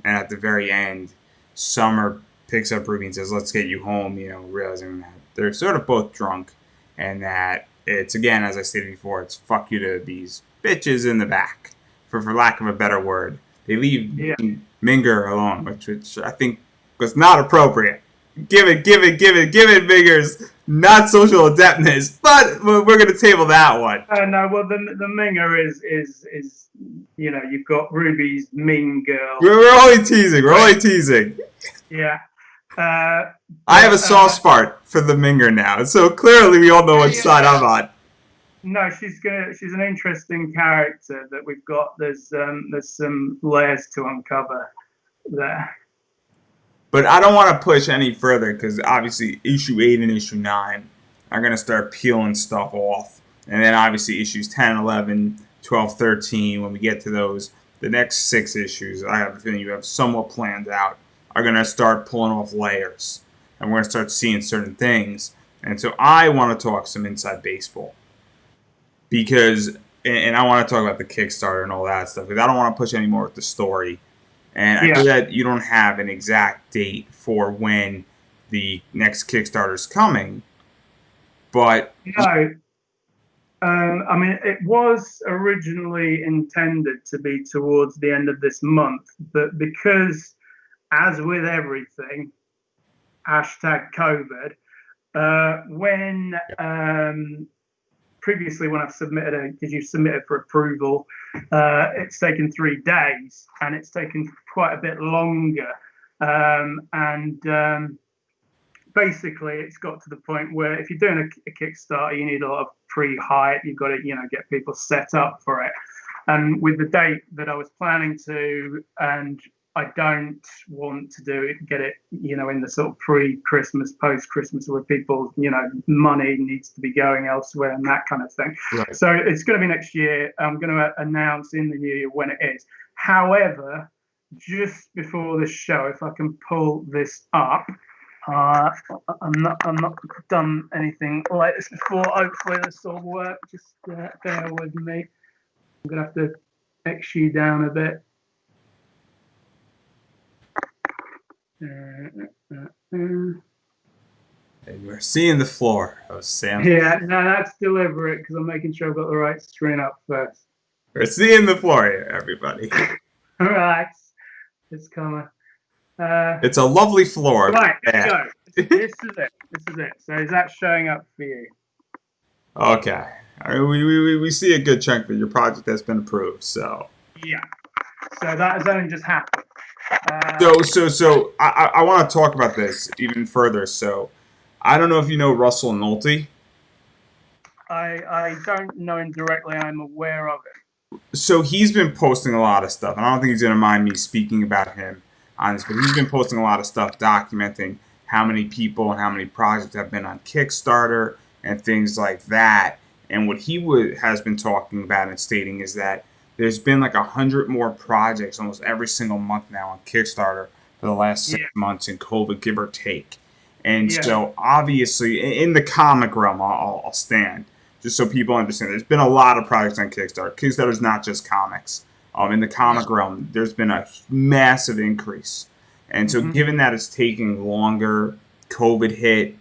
And at the very end, Summer picks up Ruby and says, "Let's get you home," realizing that they're sort of both drunk, and that it's, again, as I stated before, it's fuck you to these bitches in the back, for lack of a better word. They leave yeah. Minger alone, which I think was not appropriate. Give it, Mingers. Not social adeptness, but we're going to table that one. No, well, the Minger is you've got Ruby's mean girl. We're only teasing. We're Right. only teasing. Yeah. Uh, I have a but soft spot for the Minger now, so clearly we all know yeah, what yeah, side yeah. I'm on. No, she's an interesting character that we've got. There's some layers to uncover there. But I don't want to push any further because obviously issue 8 and issue 9 are going to start peeling stuff off. And then obviously issues 10, 11, 12, 13, when we get to those, the next 6 issues, I have a feeling you have somewhat planned out, are going to start pulling off layers. And we're going to start seeing certain things. And so I want to talk some inside baseball because, and I want to talk about the Kickstarter and all that stuff because I don't want to push any more with the story. And I know Yeah. that you don't have an exact date for when the next Kickstarter is coming, but No, I mean, it was originally intended to be towards the end of this month, but because, as with everything, hashtag COVID, when previously when I've submitted did you submit it for approval, it's taken 3 days and it's taken quite a bit longer. And basically it's got to the point where if you're doing a Kickstarter, you need a lot of pre-hype. You've got to, get people set up for it. And with the date that I was planning to, and I don't want to do it, get it, in the sort of pre-Christmas, post-Christmas, where people, money needs to be going elsewhere and that kind of thing. right. So it's going to be next year. I'm going to announce in the new year when it is. However, just before this show, if I can pull this up, I'm not done anything like this before. Hopefully this will work. Just bear with me. I'm gonna have to X you down a bit. And we're seeing the floor of Sam. Yeah, no, that's deliberate because I'm making sure I've got the right screen up first. We're seeing the floor here, everybody. Relax, it's coming. It's a lovely floor. Right, here we Yeah. go. This is it. This is it. So is that showing up for you? Okay. I mean, we see a good chunk that your project has been approved. So Yeah. So that has only just happened. I want to talk about this even further. So I don't know if you know Russell Nolte. I don't know him directly. I'm aware of it. So he's been posting a lot of stuff, and I don't think he's going to mind me speaking about him on this, but he's been posting a lot of stuff documenting how many people and how many projects have been on Kickstarter and things like that. And what he has been talking about and stating is that there's been like 100 more projects almost every single month now on Kickstarter for the last six Yeah, months in COVID, give or take. And yeah, so, obviously, in the comic realm, I'll stand just so people understand. There's been a lot of projects on Kickstarter. Kickstarter's not just comics. In the comic realm, there's been a massive increase, and so hmm given that it's taking longer, COVID hit,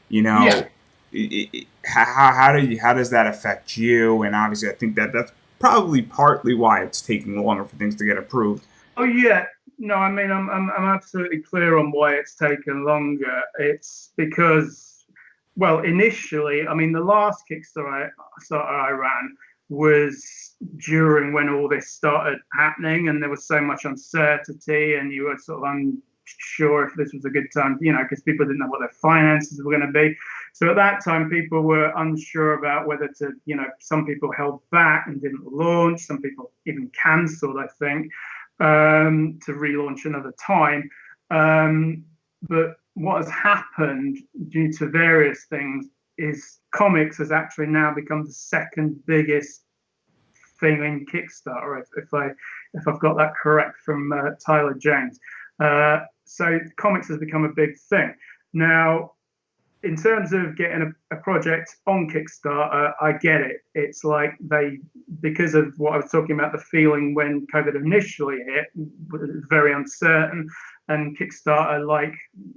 you yeah. know, how does that affect you? And obviously, I think that's probably partly why it's taking longer for things to get approved. Oh yeah, no, I mean I'm absolutely clear on why it's taken longer. It's because, well, initially, I mean the last Kickstarter I ran was during when all this started happening, and there was so much uncertainty, and you were sort of unsure if this was a good time, because people didn't know what their finances were going to be. So at that time, people were unsure about whether to, some people held back and didn't launch. Some people even cancelled, I think, to relaunch another time. But what has happened due to various things is comics has actually now become the second biggest thing in Kickstarter. If I've got that correct from Tyler James, so comics has become a big thing now. In terms of getting a project on Kickstarter, I get it. It's like because of what I was talking about, the feeling when COVID initially hit, was very uncertain, and Kickstarter, like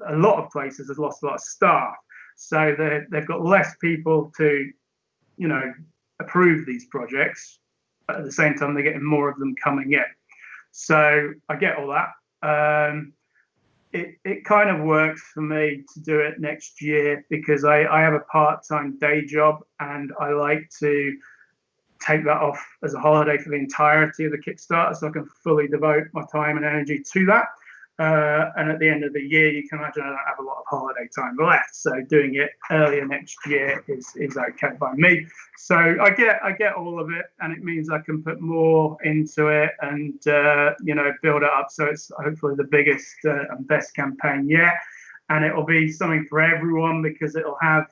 a lot of places, has lost a lot of staff. So they've got less people to, you know, approve these projects. But at the same time, they're getting more of them coming in. So I get all that. It kind of works for me to do it next year because I have a part-time day job and I like to take that off as a holiday for the entirety of the Kickstarter so I can fully devote my time and energy to that. And at the end of the year, you can imagine I don't have a lot of holiday time left. So doing it earlier next year is okay by me. So I get all of it, and it means I can put more into it and build it up. So it's hopefully the biggest and best campaign yet, and it'll be something for everyone because it'll have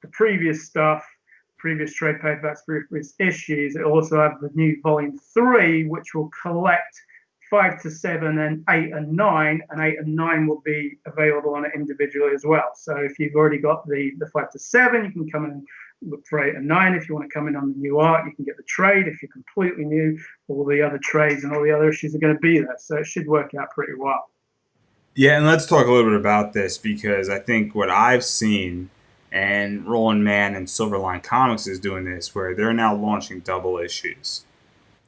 the previous stuff, previous trade paperbacks, previous issues. It'll also have the new volume 3, which will collect 5 to 7 and 8 and 9, and 8 and 9 will be available on it individually as well. So if you've already got the 5 to 7, you can come in and look for 8 and 9. If you want to come in on the new art, you can get the trade. If you're completely new, all the other trades and all the other issues are going to be there. So it should work out pretty well. Yeah, and let's talk a little bit about this because I think what I've seen, and Roland Man and Silverline Comics is doing this, where they're now launching double issues.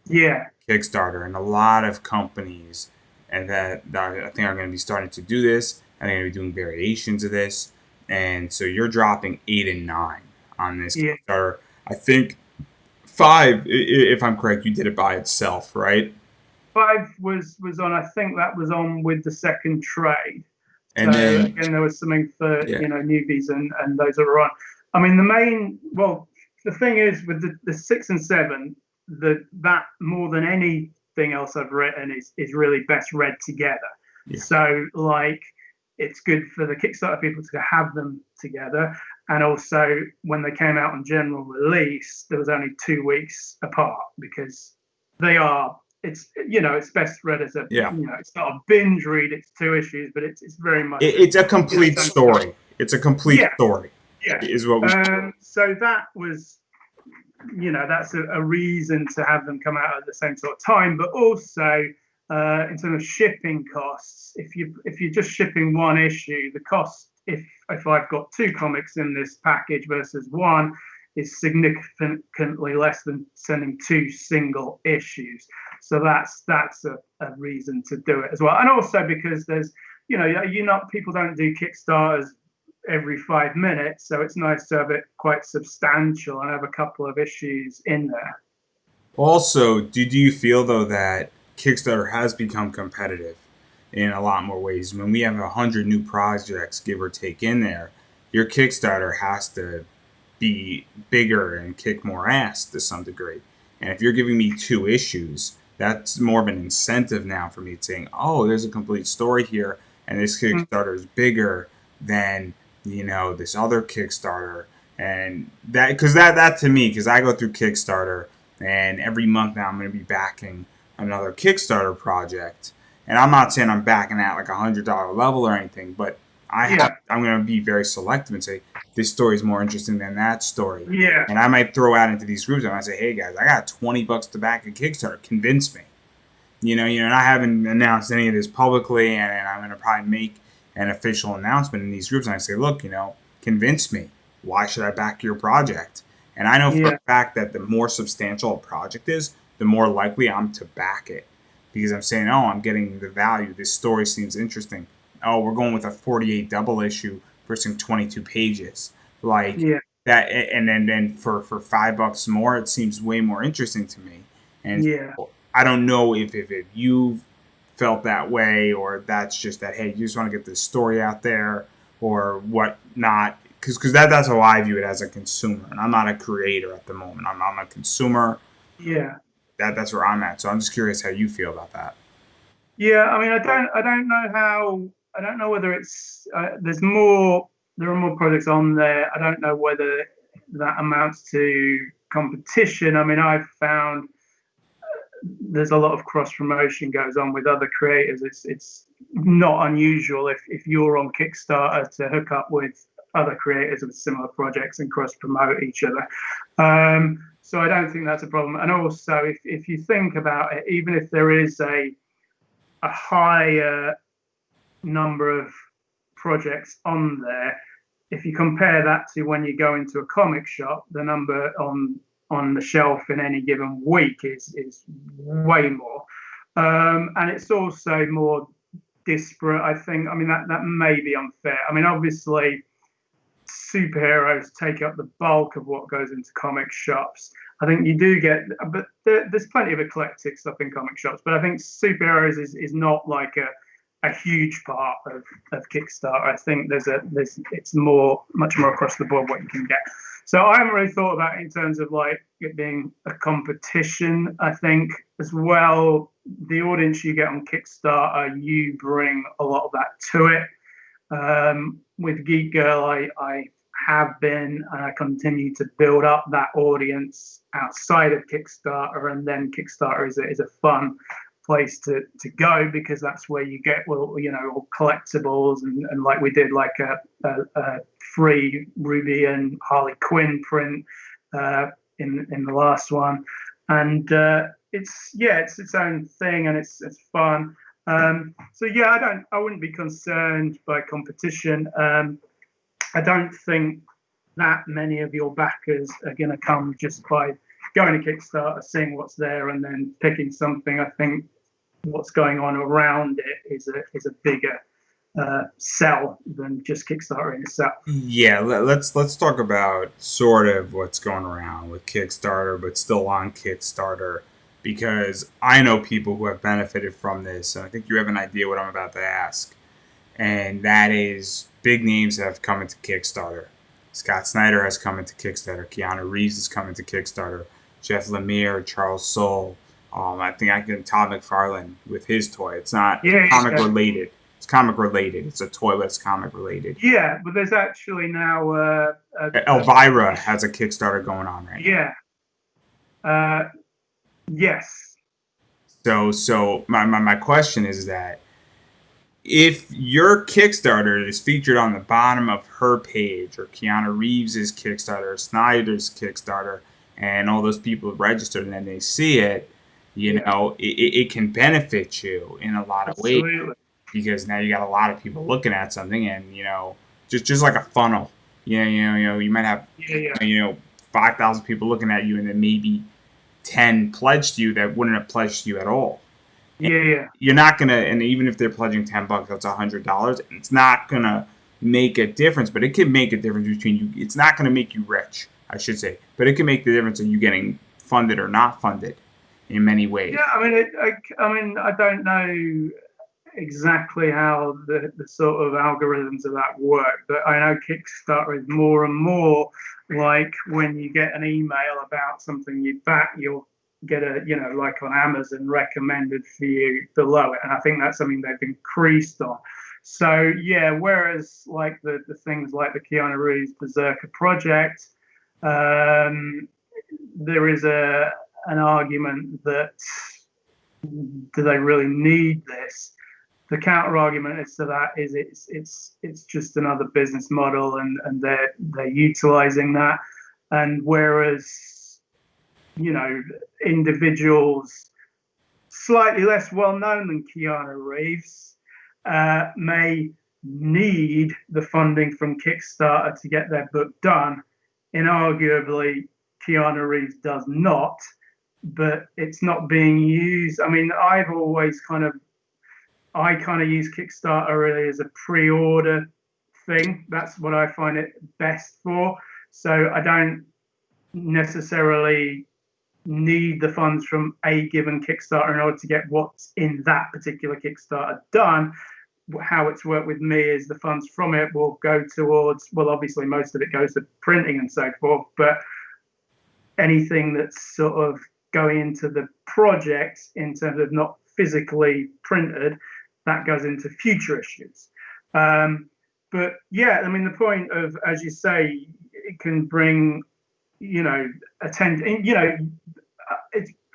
Yeah, Kickstarter, and a lot of companies and that I think are going to be starting to do this. And they're going to be doing variations of this, and so you're dropping 8 and 9 on this yeah. Kickstarter. I think 5, if I'm correct, you did it by itself, right? 5 was on. I think that was on with the second trade. So And then again, there was something for yeah, newbies and those that were on. I mean, the thing is with the 6 and 7, that more than anything else I've written is really best read together. yeah. So like, it's good for the Kickstarter people to have them together, and also when they came out on general release, there was only 2 weeks apart because they are. It's best read as Yeah. it's not a binge read. It's 2 issues, but it's very much It's a its complete own story. story. It's a complete Yeah, story, yeah. is what we. So that was, that's a reason to have them come out at the same sort of time. But also, in terms of shipping costs, if you're just shipping one issue, the cost if I've got 2 comics in this package versus one is significantly less than sending 2 single issues. So that's a reason to do it as well. And also because there's people don't do Kickstarters every 5 minutes, so it's nice to have it quite substantial and have a couple of issues in there. Also, do you feel though that Kickstarter has become competitive in a lot more ways? When we have 100 new projects, give or take, in there, your Kickstarter has to be bigger and kick more ass to some degree. And if you're giving me 2 issues, that's more of an incentive now for me saying, oh, there's a complete story here, and this Mm, Kickstarter is bigger than this other Kickstarter, and that because that to me, because I go through Kickstarter, and every month now I'm going to be backing another Kickstarter project, and I'm not saying I'm backing at like $100 level or anything, but yeah, I'm going to be very selective and say this story is more interesting than that story. yeah, And I might throw out into these groups and I say, hey guys, I got $20 to back a Kickstarter. Convince me. And I haven't announced any of this publicly, and I'm going to probably make an official announcement in these groups. And I say, look, convince me. Why should I back your project? And I know for yeah, a fact that the more substantial a project is, the more likely I'm to back it because I'm saying, oh, I'm getting the value. This story seems interesting. Oh, we're going with a 48 double issue versus 22 pages. Like yeah, that, and then for $5 more, it seems way more interesting to me. And yeah, I don't know if you felt that way or that's just that, hey, you just want to get this story out there or whatnot. Because that's how I view it as a consumer. And I'm not a creator at the moment. I'm a consumer. yeah. That's where I'm at. So I'm just curious how you feel about that. Yeah, I mean, I don't know how. I don't know whether it's there's more. There are more projects on there. I don't know whether that amounts to competition. I mean, I've found there's a lot of cross promotion goes on with other creators. It's not unusual if you're on Kickstarter to hook up with other creators with similar projects and cross promote each other. So I don't think that's a problem. And also, if you think about it, even if there is a higher number of projects on there, if you compare that to when you go into a comic shop, the number on the shelf in any given week is way more, and it's also more disparate. I think. I mean that may be unfair. I mean, obviously, superheroes take up the bulk of what goes into comic shops. I think you do get, but there's plenty of eclectic stuff in comic shops. But I think superheroes is not like a huge part of Kickstarter. I think there's it's much more across the board what you can get. So I haven't really thought about it in terms of like it being a competition. I think as well, the audience you get on Kickstarter, you bring a lot of that to it. With Geek Girl, I have been and I continue to build up that audience outside of Kickstarter, and then Kickstarter is a fun place to go because that's where you get all collectibles and like we did like a free Ruby and Harley Quinn print in the last one, and it's its own thing and it's fun. So yeah, I wouldn't be concerned by competition. I don't think that many of your backers are going to come just by going to Kickstarter, seeing what's there, and then picking something. I think what's going on around it is a bigger sell than just Kickstarter in itself. Yeah, let's talk about sort of what's going around with Kickstarter, but still on Kickstarter, because I know people who have benefited from this, and I think you have an idea what I'm about to ask, and that is big names that have come into Kickstarter. Scott Snyder has come into Kickstarter. Keanu Reeves has come into Kickstarter. Jeff Lemire, Charles Soule. I think I can Todd McFarlane with his toy. It's not comic related. It's comic related. It's a toy that's comic related. Yeah, but there's actually now Elvira has a Kickstarter going on right now. Yeah. Yes. So my question is that if your Kickstarter is featured on the bottom of her page, or Keanu Reeves's Kickstarter, Snyder's Kickstarter, and all those people registered, and then they see it, it can benefit you in a lot of ways, because now you got a lot of people looking at something, and just like a funnel, you might have 5,000 people looking at you, and then maybe 10 pledged to you that wouldn't have pledged to you at all. You're not gonna, and even if they're pledging $10, that's $100. It's not gonna make a difference, but it can make a difference between you. It's not gonna make you rich, I should say, but it can make the difference in you getting funded or not funded in many ways. Yeah, I mean, I don't know exactly how the sort of algorithms of that work, but I know Kickstarter is more and more like when you get an email about something you back, you'll get like on Amazon recommended for you below it, and I think that's something they've increased on. So yeah, whereas like the things like the Keanu Reeves Berserker project, there is an argument that do they really need this? The counter argument is to that is it's just another business model, and they're utilizing that, and whereas individuals slightly less well known than Keanu Reeves may need the funding from Kickstarter to get their book done. Inarguably, Keanu Reeves does not, but it's not being used. I mean, I kind of use Kickstarter really as a pre-order thing. That's what I find it best for. So I don't necessarily need the funds from a given Kickstarter in order to get what's in that particular Kickstarter done. How it's worked with me is the funds from it will go towards, well, obviously most of it goes to printing and so forth, but anything that's sort of going into the project in terms of not physically printed, that goes into future issues. Um, but yeah, I mean, the point of, as you say, it can bring, you know, it's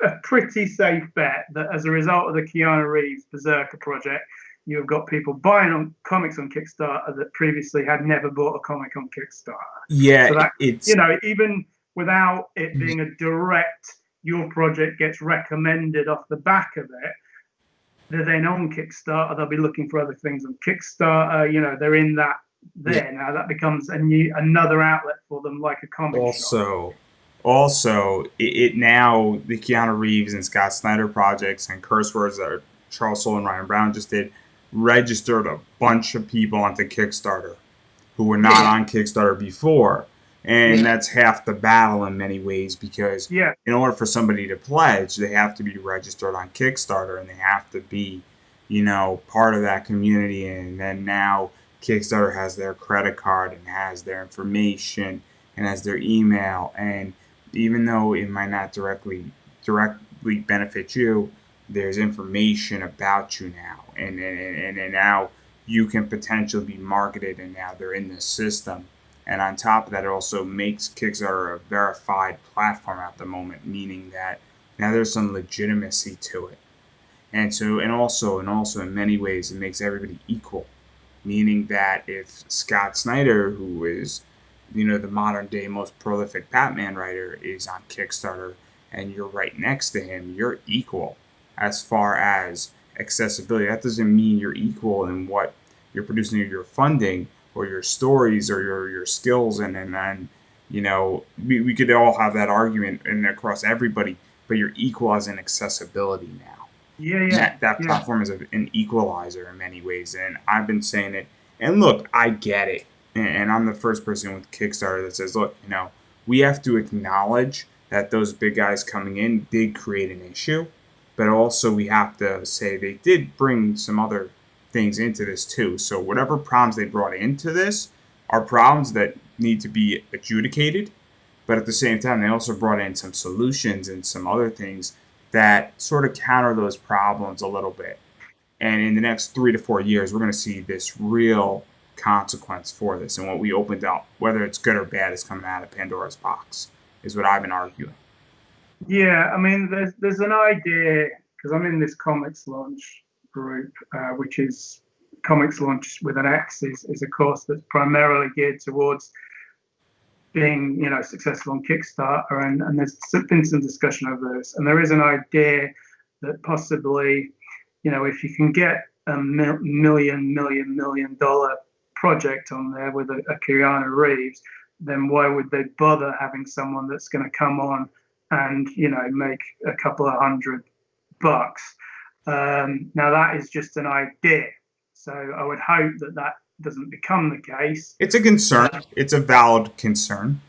a pretty safe bet that as a result of the Keanu Reeves Berserker project, you've got people buying on comics on Kickstarter that previously had never bought a comic on Kickstarter. Yeah, So that, it's even without it being a direct, your project gets recommended off the back of it, they're then on Kickstarter. They'll be looking for other things on Kickstarter. They're in that yeah. there now. That becomes another outlet for them, like a comic shop. Also, it now the Keanu Reeves and Scott Snyder projects and curse words that Charles Soule and Ryan Brown just did registered a bunch of people onto Kickstarter who were not Yeah, on Kickstarter before. And yeah, that's half the battle in many ways because yeah, in order for somebody to pledge, they have to be registered on Kickstarter and they have to be, part of that community. And then now Kickstarter has their credit card and has their information and has their email. And even though it might not directly benefit you, there's information about you now. And now you can potentially be marketed and now they're in the system. And on top of that, it also makes Kickstarter a verified platform at the moment, meaning that now there's some legitimacy to it. And also in many ways, it makes everybody equal, meaning that if Scott Snyder, who is, the modern day most prolific Batman writer, is on Kickstarter and you're right next to him, you're equal as far as accessibility. That doesn't mean you're equal in what you're producing or your funding or your stories or your skills and we could all have that argument and across everybody, but you're equal as in accessibility now. yeah, And yeah, that yeah, platform is an equalizer in many ways. And I've been saying it. And look, I get it. And I'm the first person with Kickstarter that says, look, we have to acknowledge that those big guys coming in did create an issue. But also, we have to say they did bring some other things into this too. So, whatever problems they brought into this are problems that need to be adjudicated, but at the same time, they also brought in some solutions and some other things that sort of counter those problems a little bit. And in the next 3 to 4 years, we're going to see this real consequence for this. And what we opened up, whether it's good or bad, is coming out of Pandora's box, is what I've been arguing. yeah. I mean, there's an idea because I'm in this comics launch group, which is comics launch with an X is a course that's primarily geared towards being successful on Kickstarter, and there's been some discussion over this, and there is an idea that possibly if you can get a million dollar project on there with a Keanu Reeves, then why would they bother having someone that's going to come on and make a couple of $100? Now that is just an idea, so I would hope that that doesn't become the case. It's a concern. It's a valid concern.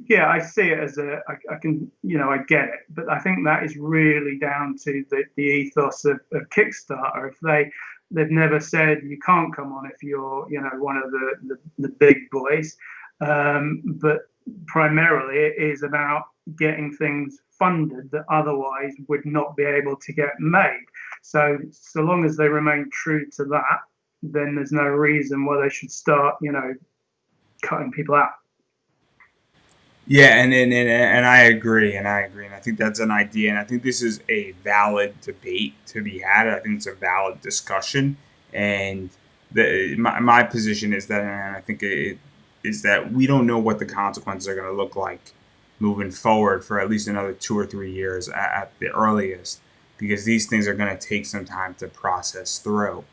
Yeah, I see it as I can, I get it, but I think that is really down to the ethos of Kickstarter. If they've never said you can't come on if you're, one of the big boys, but primarily it is about getting things funded that otherwise would not be able to get made. So long as they remain true to that, then there's no reason why they should start, cutting people out. Yeah, and and I think that's an idea, and I think this is a valid debate to be had. I think it's a valid discussion, and my position is that, and I think it is that we don't know what the consequences are going to look like moving forward for at least another 2 or 3 years at the earliest, because these things are going to take some time to process through,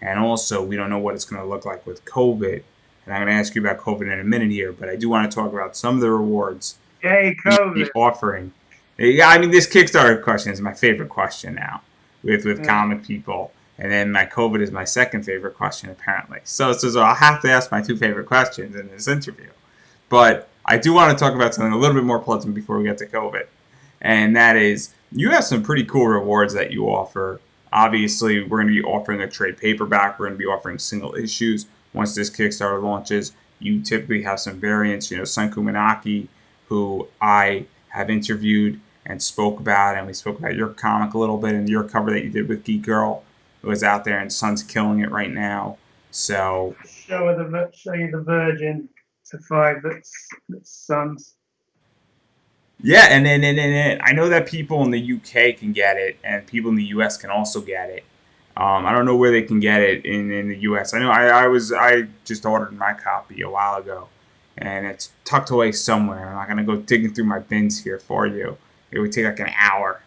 and also we don't know what it's going to look like with COVID, and I'm going to ask you about COVID in a minute here, but I do want to talk about some of the rewards Yay, be COVID. offering. Yeah, I mean, this Kickstarter question is my favorite question now with Yeah. comic people, and then my COVID is my second favorite question apparently. So I'll have to ask my two favorite questions in this interview, but I do want to talk about something a little bit more pleasant before we get to COVID, and that is you have some pretty cool rewards that you offer. Obviously, we're going to be offering a trade paperback. We're going to be offering single issues once this Kickstarter launches. You typically have some variants. Sun Kumanaki, who I have interviewed and spoke about, and we spoke about your comic a little bit and your cover that you did with Geek Girl. It was out there, and Sun's killing it right now. So Show you the Virgin to five that's sons. yeah, and I know that people in the UK can get it, and people in the US can also get it. I don't know where they can get it in the US. I know I just ordered my copy a while ago, and it's tucked away somewhere. I'm not gonna go digging through my bins here for you. It would take like an hour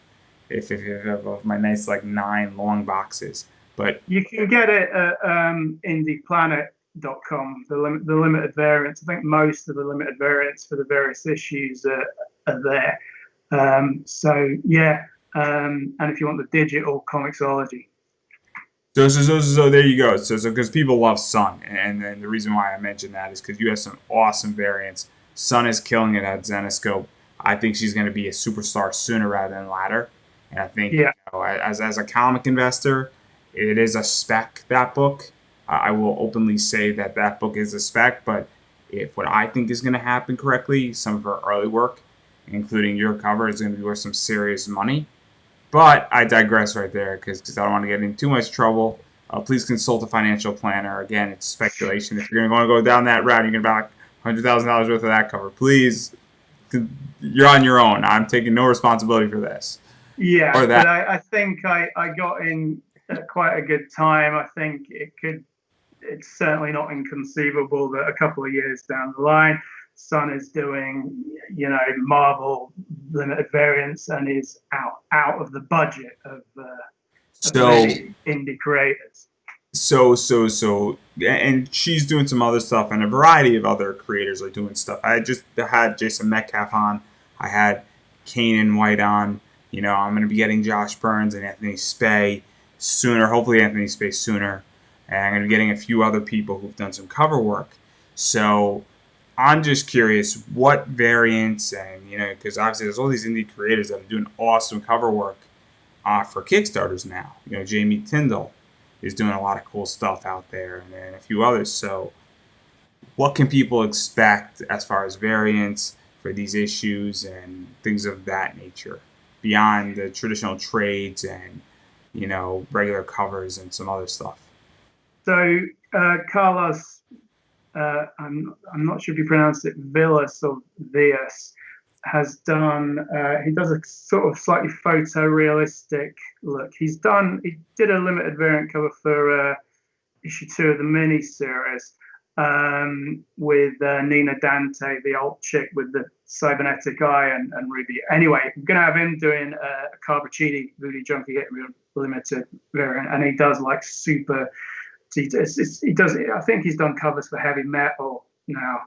if of my nice like 9 long boxes. But You can get it at indieplanet.com, the limited variants. I think most of the limited variants for the various issues are there. Yeah, and if you want the digital comicsology, so there you go. So because people love Sun, and then the reason why I mentioned that is because you have some awesome variants. Sun is killing it at Zenoscope. I think she's going to be a superstar sooner rather than later. And I think yeah. as a comic investor, it is a spec that book. I will openly say that that book is a spec, but if what I think is going to happen correctly, some of her early work, including your cover, is going to be worth some serious money. But I digress right there because I don't want to get in too much trouble. Please consult a financial planner. Again, it's speculation. If you're going to go down that route, you're going to buy like $100,000 worth of that cover. Please, you're on your own. I'm taking no responsibility for this Yeah, or that. but I think I got in at quite a good time. I think it's certainly not inconceivable that a couple of years down the line, Sun is doing, Marvel limited variants and is out of the budget of So many indie creators. and she's doing some other stuff, and a variety of other creators are doing stuff. I just had Jason Metcalf on. I had Kanan White on. I'm going to be getting Josh Burns and Anthony Spey sooner. Hopefully, Anthony Spey sooner. And I'm going to be getting a few other people who've done some cover work. So I'm just curious what variants, and because obviously there's all these indie creators that are doing awesome cover work for Kickstarters now. Jamie Tyndall is doing a lot of cool stuff out there, and then a few others. So, what can people expect as far as variants for these issues and things of that nature beyond the traditional trades and regular covers and some other stuff? So Carlos, I'm not sure if you pronounce it Villas or Vias, has done. He does a sort of slightly photorealistic look. He did a limited variant cover for issue 2 of the mini series with Nina Dante, the old chick with the cybernetic eye, and Ruby. Anyway, we're going to have him doing a Carbuccini Voodoo Junkie Hit limited variant, and he does like super. He does. I think he's done covers for heavy metal now.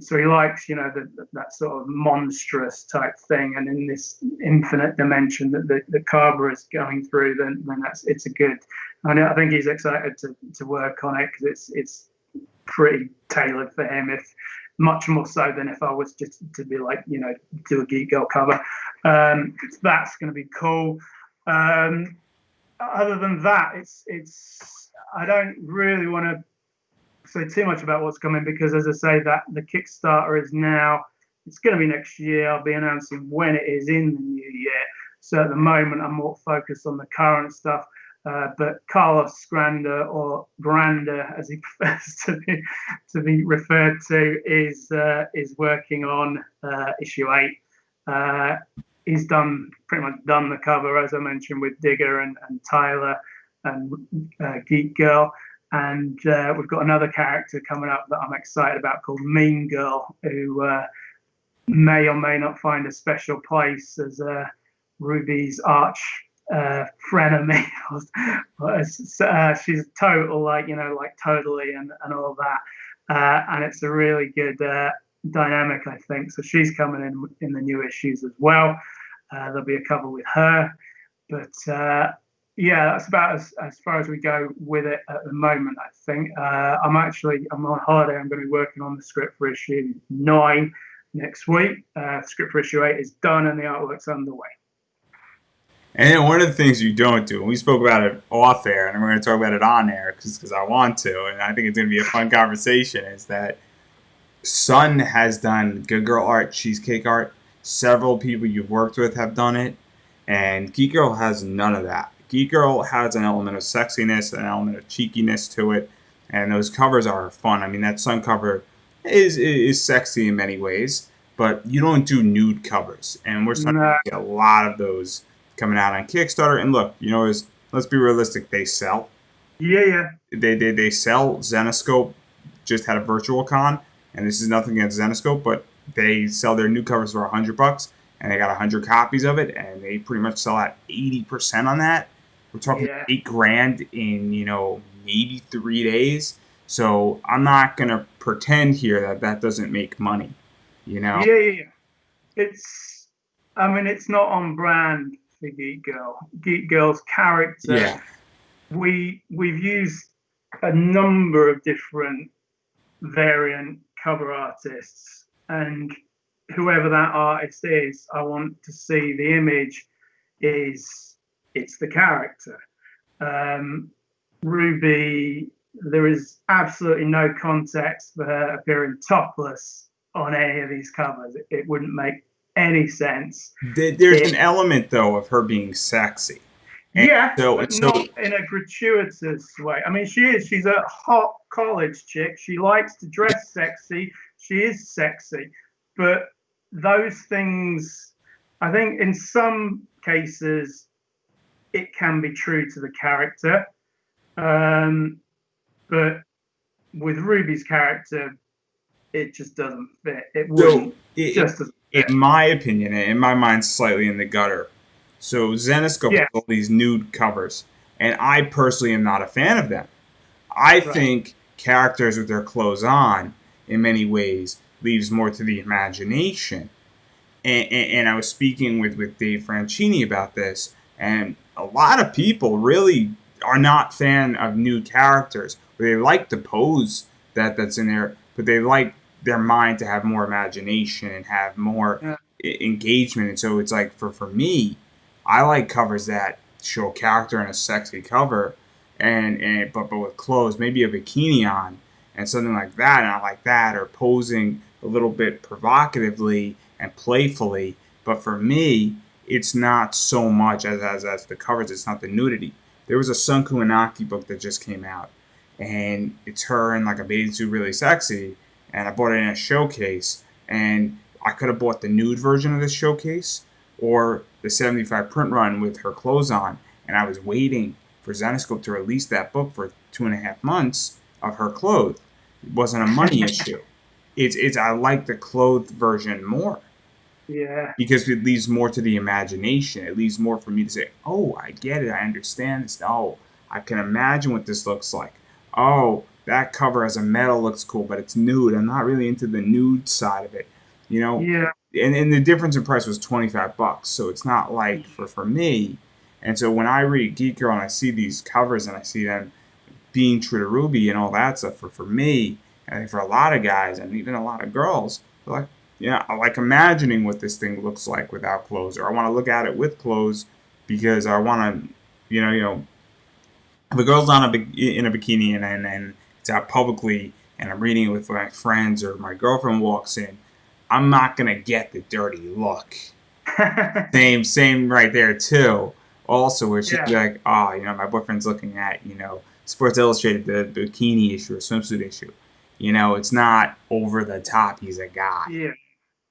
So he likes, that sort of monstrous type thing, and in this infinite dimension that the Carver is going through, then it's a good. And I think he's excited to work on it because it's pretty tailored for him. If much more so than if I was just to be like, do a Geek Girl cover. That's going to be cool. Other than that, it's. I don't really want to say too much about what's coming because, as I say, that the Kickstarter is now. It's going to be next year. I'll be announcing when it is in the new year. So at the moment, I'm more focused on the current stuff. But Carlos Granda, or Granda as he prefers to be referred to, is working on issue 8. He's pretty much done the cover, as I mentioned, with Digger and Tyler and Geek Girl. And we've got another character coming up that I'm excited about called Mean Girl, who may or may not find a special place as Ruby's arch frenemy. She's total, like totally and all that. And it's a really good dynamic, I think. So she's coming in the new issues as well. There'll be a cover with her. But yeah, that's about as far as we go with it at the moment, I think. I'm on holiday. I'm going to be working on the script for issue 9 next week. Script for issue 8 is done and the artwork's underway. And then one of the things you don't do, and we spoke about it off air, and we're going to talk about it on air because I want to, and I think it's going to be a fun conversation, is that Sun has done Good Girl art, Cheesecake art. Several people you've worked with have done it, and Geek Girl has none of that. Geek Girl has an element of sexiness, an element of cheekiness to it, and those covers are fun. I mean, that Sun cover is sexy in many ways, but you don't do nude covers, and we're starting No, to see a lot of those coming out on Kickstarter. And look, let's be realistic, they sell. yeah, yeah, They sell. Zenoscope just had a virtual con, and this is nothing against Zenoscope, but they sell their new covers for $100, and they got 100 copies of it, and they pretty much sell at 80% on that. We're talking yeah, 8 grand in maybe 3 days. So I'm not gonna pretend here that that doesn't make money. You know? yeah, yeah. It's, I mean, it's not on brand for Geek Girl. Geek Girl's character, Yeah. we've used a number of different variant cover artists, and whoever that artist is, I want to see the image is it's the character. Um, Ruby, there is absolutely no context for her appearing topless on any of these covers. It wouldn't make any sense. There's It, an element though of her being sexy, and yeah, so but so not in a gratuitous way. I mean, she is. She's a hot college chick. She likes to dress sexy. She is sexy. But those things, I think in some cases, it can be true to the character. Um, but with Ruby's character, it just doesn't fit. It so wouldn't, just doesn't in fit. my opinion, in my mind, slightly in the gutter. So Zenoscope has Yeah, all these nude covers, and I personally am not a fan of them. I right. think characters with their clothes on, in many ways, leaves more to the imagination. And I was speaking with Dave Franchini about this, and a lot of people really are not fan of nude characters. They like the pose that's in there, but they like their mind to have more imagination and have more Yeah, engagement. And so it's like for me, I like covers that show character in a sexy cover, and but with clothes, maybe a bikini on, and something like that, and I like that, or posing a little bit provocatively and playfully. But for me, it's not so much as the covers. It's not the nudity. There was a Sun Kuanaki book that just came out, and it's her in like a bathing suit, really sexy. And I bought it in a showcase, and I could have bought the nude version of this showcase or the 75 print run with her clothes on. And I was waiting for Zenoscope to release that book for 2.5 months of her clothes. It wasn't a money issue. It's I like the clothed version more yeah, because it leaves more to the imagination. It leaves more for me to say, "Oh, I get it. I understand this. Oh, I can imagine what this looks like. Oh, that cover as a metal looks cool, but it's nude. I'm not really into the nude side of it, you know." yeah, And the difference in price was $25, so it's not like for me. And so when I read Geek Girl and I see these covers and I see them being true to Ruby and all that stuff, for me, and I think for a lot of guys and even a lot of girls, they're like, yeah, I like imagining what this thing looks like without clothes, or I want to look at it with clothes because I want to, if a girl's on in a bikini and it's out publicly and I'm reading it with my friends or my girlfriend walks in, I'm not gonna get the dirty look. Same right there too. Also, where she'd yeah, be like, "Oh, my boyfriend's looking at Sports Illustrated, the bikini issue or swimsuit issue. It's not over the top. He's a guy." yeah,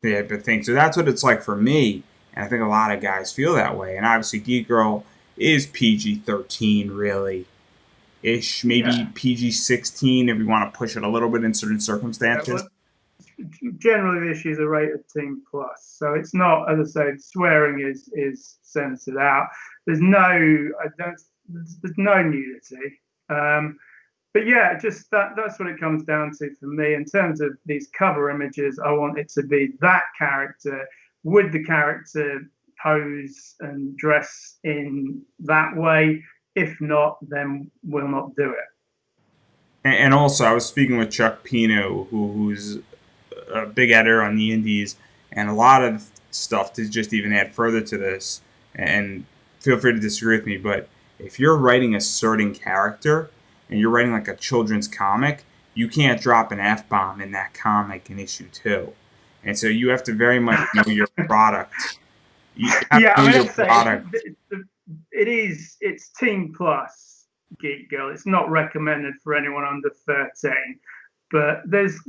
Type of thing. So that's what it's like for me, and I think a lot of guys feel that way. And obviously, Geek Girl is PG-13, really ish, yeah, maybe PG-16 if you want to push it a little bit in certain yeah. circumstances. Well, generally, this is a rated teen plus, so it's not, as I say, swearing is censored out. There's no, I don't, there's no nudity. But yeah, just that's what it comes down to for me in terms of these cover images. I want it to be that character. Would the character pose and dress in that way? If not, then we'll not do it. And also, I was speaking with Chuck Pino, who's a big editor on the Indies, and a lot of stuff to just even add further to this. And feel free to disagree with me, but if you're writing a certain character and you're writing like a children's comic, you can't drop an F bomb in that comic in issue 2. And so you have to very much know your product. You have Yeah, to I know mean, your let's say product. it's Teen Plus Geek Girl. It's not recommended for anyone under 13, but there's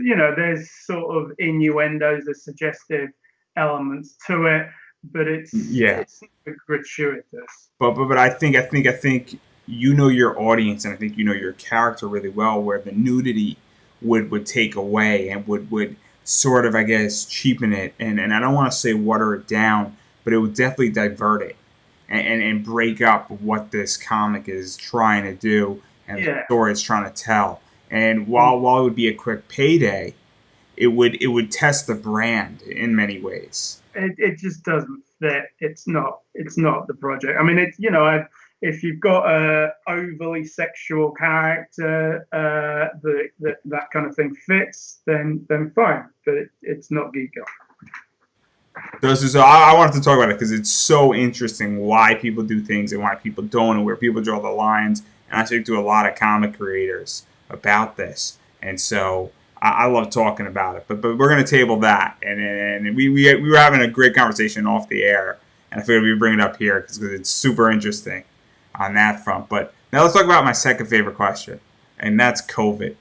sort of innuendos, there's suggestive elements to it, but Yeah, it's not gratuitous. but I think you know your audience, and I think you know your character really well. Where the nudity would take away and would sort of, I guess, cheapen it, and I don't want to say water it down, but it would definitely divert it and break up what this comic is trying to do and the Yeah, story it's trying to tell. And while it would be a quick payday, it would test the brand in many ways. it just doesn't fit. It's not the project. I mean, if you've got a overly sexual character that kind of thing fits, then fine. But it's not Geek Girl. So I wanted to talk about it because it's so interesting why people do things and why people don't, and where people draw the lines. And I speak to a lot of comic creators about this, and so I love talking about it. But we're gonna table that, and we were having a great conversation off the air, and I figured we'd bring it up here because it's super interesting on that front. But now let's talk about my second favorite question, and that's COVID. Uh,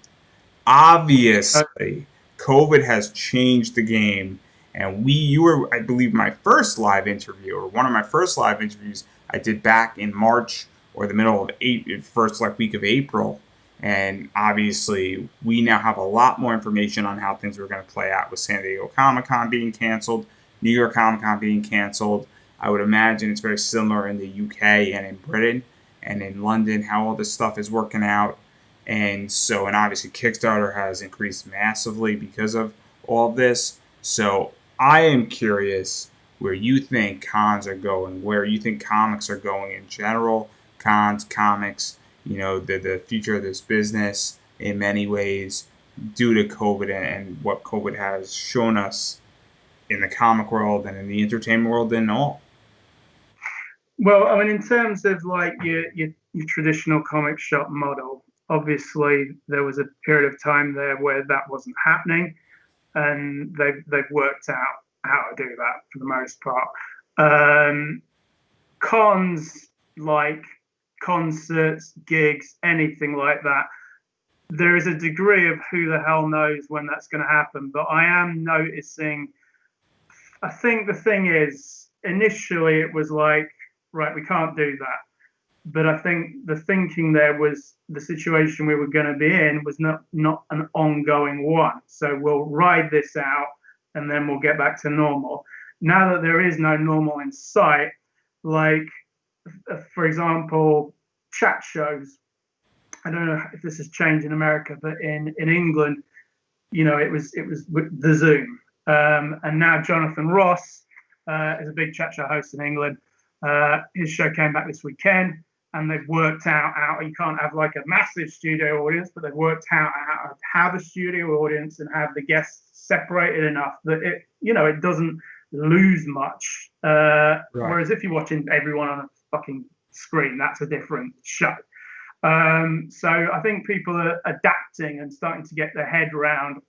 Obviously, COVID has changed the game, and you were, I believe, my first live interview, or one of my first live interviews I did back in March or the middle of first like week of April. And obviously, we now have a lot more information on how things were going to play out with San Diego Comic Con being canceled, New York Comic Con being canceled. I would imagine it's very similar in the UK and in Britain and in London, how all this stuff is working out. And obviously Kickstarter has increased massively because of all of this. So I am curious where you think cons are going, where you think comics are going in general, cons, comics, the future of this business in many ways due to COVID and what COVID has shown us in the comic world and in the entertainment world and all. well, I mean, in terms of like your traditional comic shop model, obviously there was a period of time there where that wasn't happening, and they've worked out how to do that for the most part. Um, Cons like concerts, gigs, anything like that, there is a degree of who the hell knows when that's going to happen. But I am noticing, I think the thing is, initially it was like, right, we can't do that. But I think the thinking there was the situation we were going to be in was not an ongoing one. So we'll ride this out and then we'll get back to normal. Now that there is no normal in sight, like for example, chat shows. I don't know if this has changed in America, but in England, it was the Zoom, and now Jonathan Ross is a big chat show host in England. His show came back this weekend, and they've worked out you can't have like a massive studio audience, but they've worked out how to have a studio audience and have the guests separated enough that it doesn't lose much. Right. Whereas if you're watching everyone on a fucking screen, that's a different show. So I think people are adapting and starting to get their head around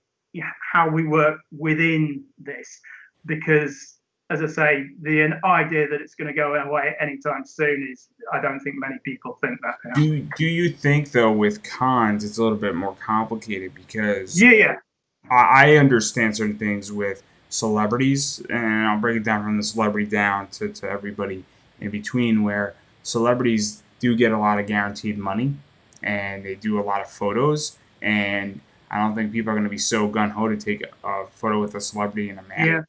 how we work within this, because, as I say, the idea that it's going to go away anytime soon is, I don't think many people think that now. Do you think though with cons it's a little bit more complicated because Yeah, yeah, I understand certain things with celebrities, and I'll break it down from the celebrity down to everybody in between, where celebrities do get a lot of guaranteed money and they do a lot of photos. And I don't think people are going to be so gun ho to take a photo with a celebrity in a mask. yeah,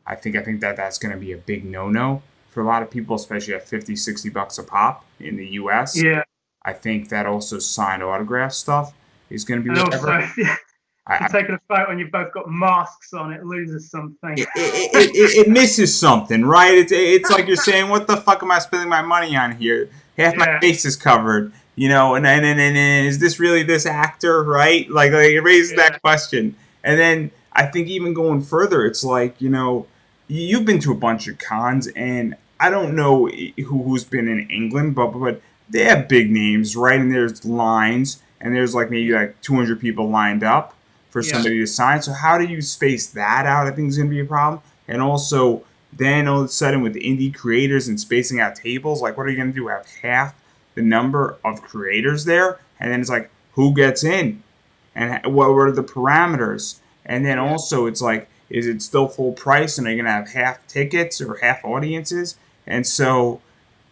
I think that that's going to be a big no no for a lot of people, especially at 50, $60 a pop in the US. yeah. I think that also signed autograph stuff is going to be And also, whatever. if I, you're taking a photo and you've both got masks on, it loses something. it misses something, right? It's like you're saying, what the fuck am I spending my money on here? Half my Yeah, face is covered, and is this really this actor, right? Like it raises yeah, that question. And then I think even going further, it's like, you've been to a bunch of cons, and I don't know who's been in England, but they have big names, right? And there's lines, and there's like maybe yeah, like 200 people lined up for yeah. somebody to sign. So how do you space that out? I think is going to be a problem. And also, Then all of a sudden, with indie creators and spacing out tables, like what are you going to do? Have half the number of creators there, and then it's like who gets in, and what are the parameters? And then Yeah. also it's like, is it still full price, and are you going to have half tickets or half audiences? And so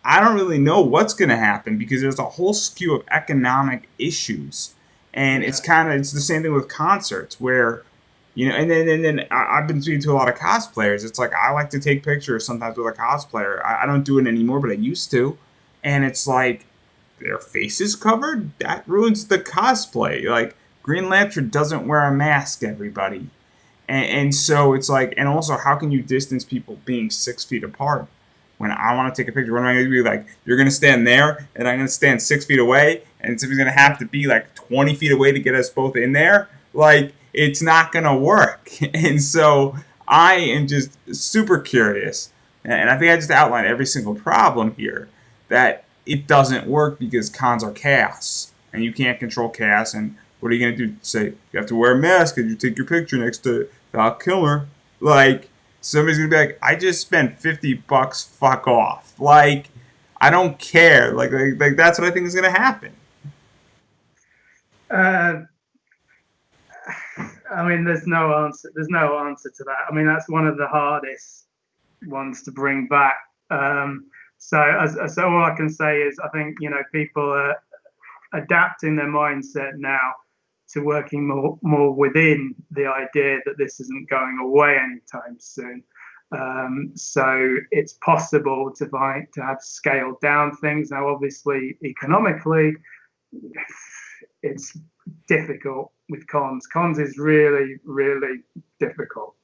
I don't really know what's going to happen because there's a whole skew of economic issues, and Yeah. it's the same thing with concerts where, and then I've been speaking to a lot of cosplayers. It's like I like to take pictures sometimes with a cosplayer. I don't do it anymore, but I used to, and it's like their faces covered. That ruins the cosplay. Like Green Lantern doesn't wear a mask, everybody. And so it's like, and also, how can you distance people being 6 feet apart? When I want to take a picture, what am I going to be like? You're going to stand there, and I'm going to stand 6 feet away, and somebody's going to have to be like 20 feet away to get us both in there. Like, it's not going to work. And so I am just super curious. And I think I just outlined every single problem here that it doesn't work because cons are chaos, and you can't control chaos. And what are you going to do? Say, you have to wear a mask and you take your picture next to Val Kilmer. Like, somebody's gonna be like, I just spent $50. Fuck off. Like, I don't care. Like that's what I think is gonna happen. Uh, I mean, there's no answer. There's no answer to that. I mean, that's one of the hardest ones to bring back. So all I can say is, I think people are adapting their mindset now to working more within the idea that this isn't going away anytime soon. So it's possible to have scaled down things. Now, obviously, economically, it's difficult with cons. Cons is really, really difficult.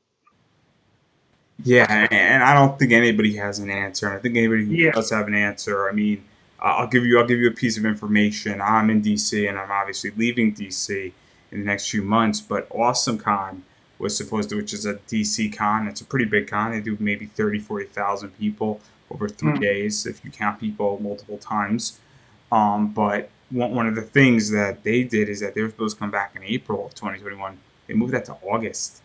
Yeah, and I don't think anybody has an answer. And I think anybody who Yeah. does have an answer, I mean, I'll give you a piece of information. I'm in DC, and I'm obviously leaving DC in the next few months. But Awesome Con was supposed to, which is a DC con. It's a pretty big con. They do maybe 30, 40,000 people over three Mm. days if you count people multiple times. But one of the things that they did is that they were supposed to come back in April of 2021. They moved that to August.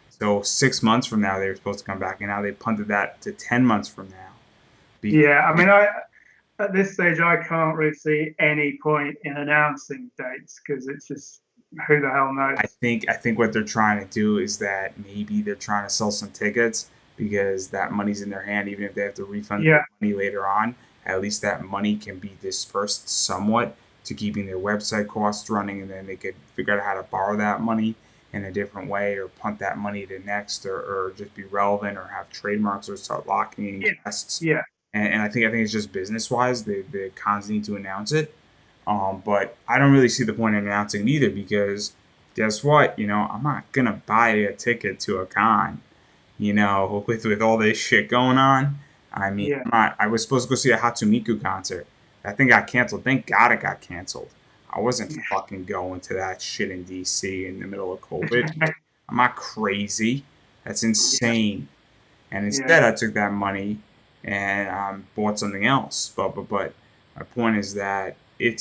So 6 months from now, they were supposed to come back, and now they punted that to 10 months from now. Yeah. I mean, I at this stage, I can't really see any point in announcing dates because it's just who the hell I knows. think I think what they're trying to do is that maybe they're trying to sell some tickets because that money's in their hand. Even if they have to refund the Yeah. money later on, at least that money can be dispersed somewhat to keeping their website costs running, and then they could figure out how to borrow that money in a different way, or punt that money to next, or just be relevant, or have trademarks, or start locking in Yeah. guests. Yeah. And I think it's just business wise, the cons need to announce it. But I don't really see the point in announcing it either because guess what? I'm not gonna buy a ticket to a con. With all this shit going on. I mean, Yeah. I was supposed to go see a Hatsumiku concert. That thing got canceled. Thank God it got canceled. I wasn't fucking going to that shit in DC in the middle of COVID. I'm not crazy. That's Yeah. insane. And Yeah. instead, I took that money and bought something else. But my point is that it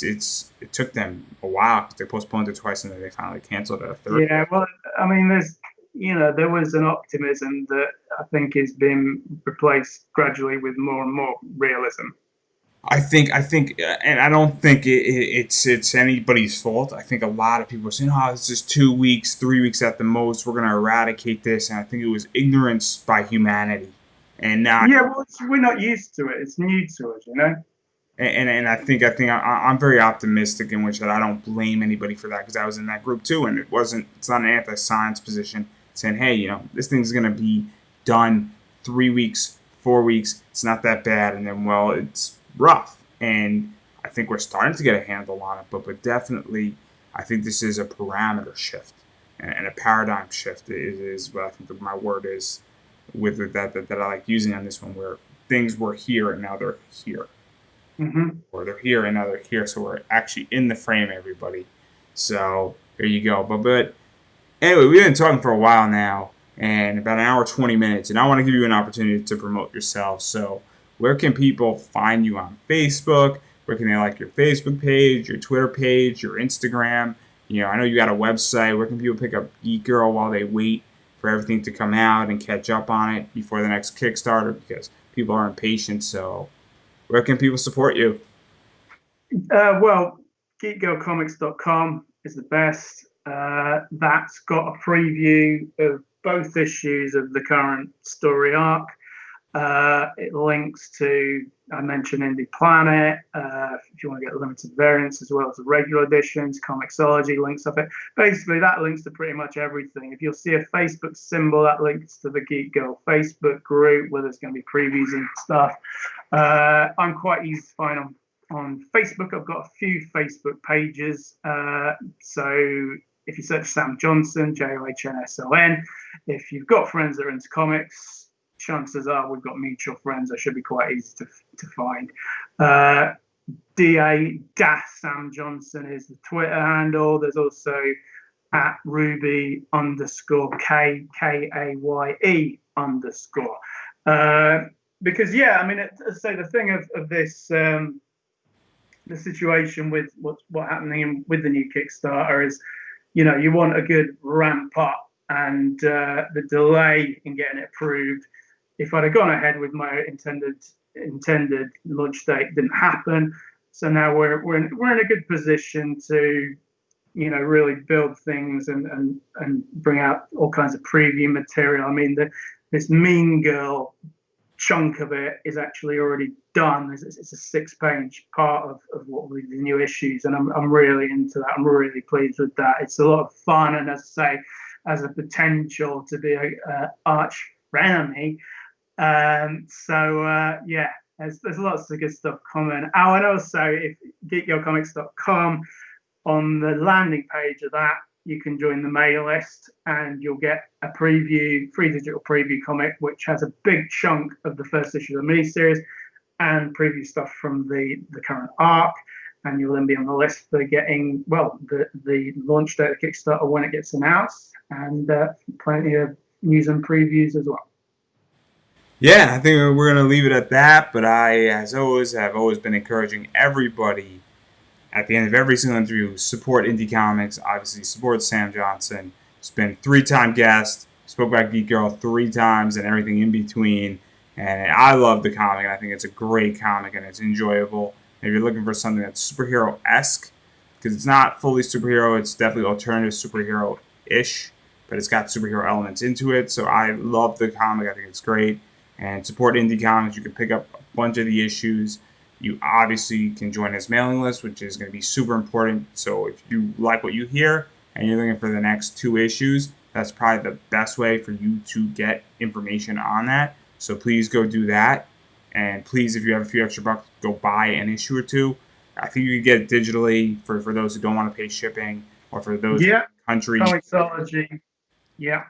took them a while because they postponed it twice and then they finally canceled it a third. Yeah. Well, I mean, there was an optimism that I think is being replaced gradually with more and more realism. I think, and I don't think it's anybody's fault. I think a lot of people are saying, "Oh, it's just 2 weeks, 3 weeks at the most. We're gonna eradicate this," and I think it was ignorance by humanity, and not Yeah. Well, we're not used to it. It's new to us. and I think I'm very optimistic in which that I don't blame anybody for that because I was in that group too, and it's not an anti-science position saying, hey, this thing's gonna be done 3 weeks, 4 weeks, it's not that bad, and then well, it's rough, and I think we're starting to get a handle on it, but definitely I think this is a parameter shift and a paradigm shift is what I think my word is with that I like using on this one where things were here and now they're here Hmm. or they're here and now they're here. So we're actually in the frame, everybody. So there you go. But anyway, we've been talking for a while now, and about an hour 20 minutes, and I want to give you an opportunity to promote yourself. So where can people find you on Facebook? Where can they like your Facebook page, your Twitter page, your Instagram? I know you got a website. Where can people pick up Geek Girl while they wait for everything to come out and catch up on it before the next Kickstarter because people are impatient. So, where can people support you? Well, geekgirlcomics.com is the best. That's got a preview of both issues of the current story arc. It links to, I mentioned Indie Planet, if you want to get limited variants as well as the regular editions, Comixology links up it. Basically, that links to pretty much everything. If you'll see a Facebook symbol, that links to the Geek Girl Facebook group where there's going to be previews and stuff. I'm quite easy to find on Facebook. I've got a few Facebook pages. So if you search Sam Johnson, Johnsson, if you've got friends that are into comics, chances are we've got mutual friends. That should be quite easy to find. DA-Sam Johnson is the Twitter handle. There's also at Ruby _K, KAYE _. Because, yeah, I mean, as I say, the thing of this, the situation with what's happening with the new Kickstarter is, you know, you want a good ramp up, and the delay in getting it approved. If I'd have gone ahead with my intended launch date, didn't happen. So now we're in a good position to, you know, really build things and bring out all kinds of preview material. I mean, this Mean Girl chunk of it is actually already done. It's a 6-page part of what will be the new issues, and I'm really into that. I'm really pleased with that. It's a lot of fun, and as I say, has a potential to be a arch frenemy. Yeah, there's lots of good stuff coming. Oh, and also, if geekgirlcomics.com, on the landing page of that, you can join the mail list and you'll get a free digital preview comic, which has a big chunk of the first issue of the miniseries and preview stuff from the current arc. And you'll then be on the list for getting, well, the launch date of Kickstarter when it gets announced, and plenty of news and previews as well. Yeah, I think we're going to leave it at that. But I, as always, have always been encouraging everybody at the end of every single interview, support indie comics. Obviously, support Sam Johnson. He's been 3-time guest. Spoke about Geek Girl 3 times and everything in between. And I love the comic. I think it's a great comic and it's enjoyable. If you're looking for something that's superhero-esque, because it's not fully superhero, it's definitely alternative superhero-ish, but it's got superhero elements into it. So I love the comic. I think it's great. And support indie comics. You can pick up a bunch of the issues. You obviously can join his mailing list, which is going to be super important. So if you like what you hear and you're looking for the next 2 issues, that's probably the best way for you to get information on that. So please go do that. And please, if you have a few extra bucks, go buy an issue or 2. I think you can get it digitally for those who don't want to pay shipping, or for those countries. Comixology. Yeah.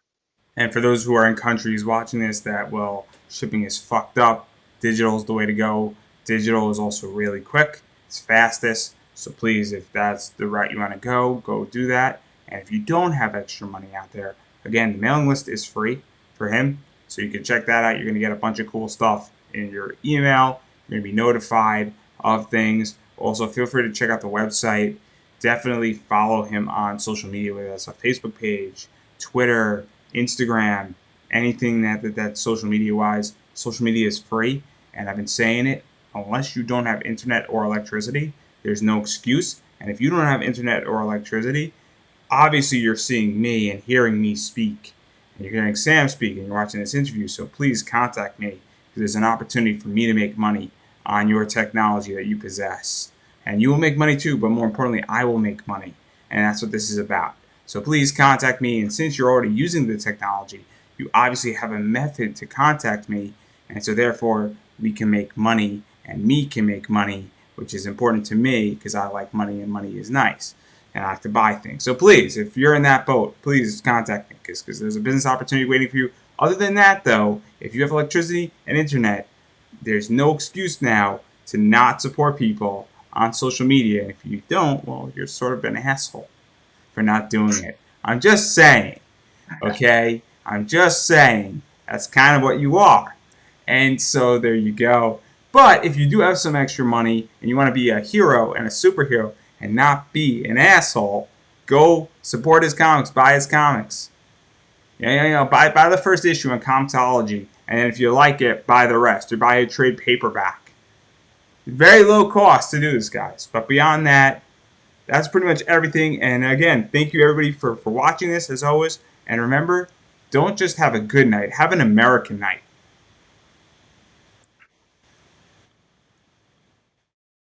And for those who are in countries watching this that, well, shipping is fucked up, digital is the way to go. Digital is also really quick. It's fastest. So please, if that's the route you want to go do that. And if you don't have extra money out there, again, the mailing list is free for him. So you can check that out. You're going to get a bunch of cool stuff in your email. You're going to be notified of things. Also, feel free to check out the website. Definitely follow him on social media, whether that's a Facebook page, Twitter, Instagram, anything that's social media wise. Social media is free, and I've been saying it. Unless you don't have internet or electricity, there's no excuse. And if you don't have internet or electricity, obviously you're seeing me and hearing me speak, and you're hearing Sam speak, and you're watching this interview. So please contact me, because there's an opportunity for me to make money on your technology that you possess. And you will make money too, but more importantly, I will make money. And that's what this is about. So please contact me, and since you're already using the technology, you obviously have a method to contact me, and so therefore we can make money, and me can make money, which is important to me because I like money and money is nice, and I have to buy things. So please, if you're in that boat, please contact me, because there's a business opportunity waiting for you. Other than that, though, if you have electricity and internet, there's no excuse now to not support people on social media. And if you don't, well, you're sort of an asshole for not doing it. I'm just saying, okay? I'm just saying that's kind of what you are. And so there you go. But if you do have some extra money and you want to be a hero and a superhero and not be an asshole, go support his comics, buy his comics. Buy the first issue in Comixology, and then if you like it, buy the rest or buy a trade paperback. Very low cost to do this, guys. But beyond that, that's pretty much everything. And again, thank you everybody for watching this as always. And remember, don't just have a good night, have an American night.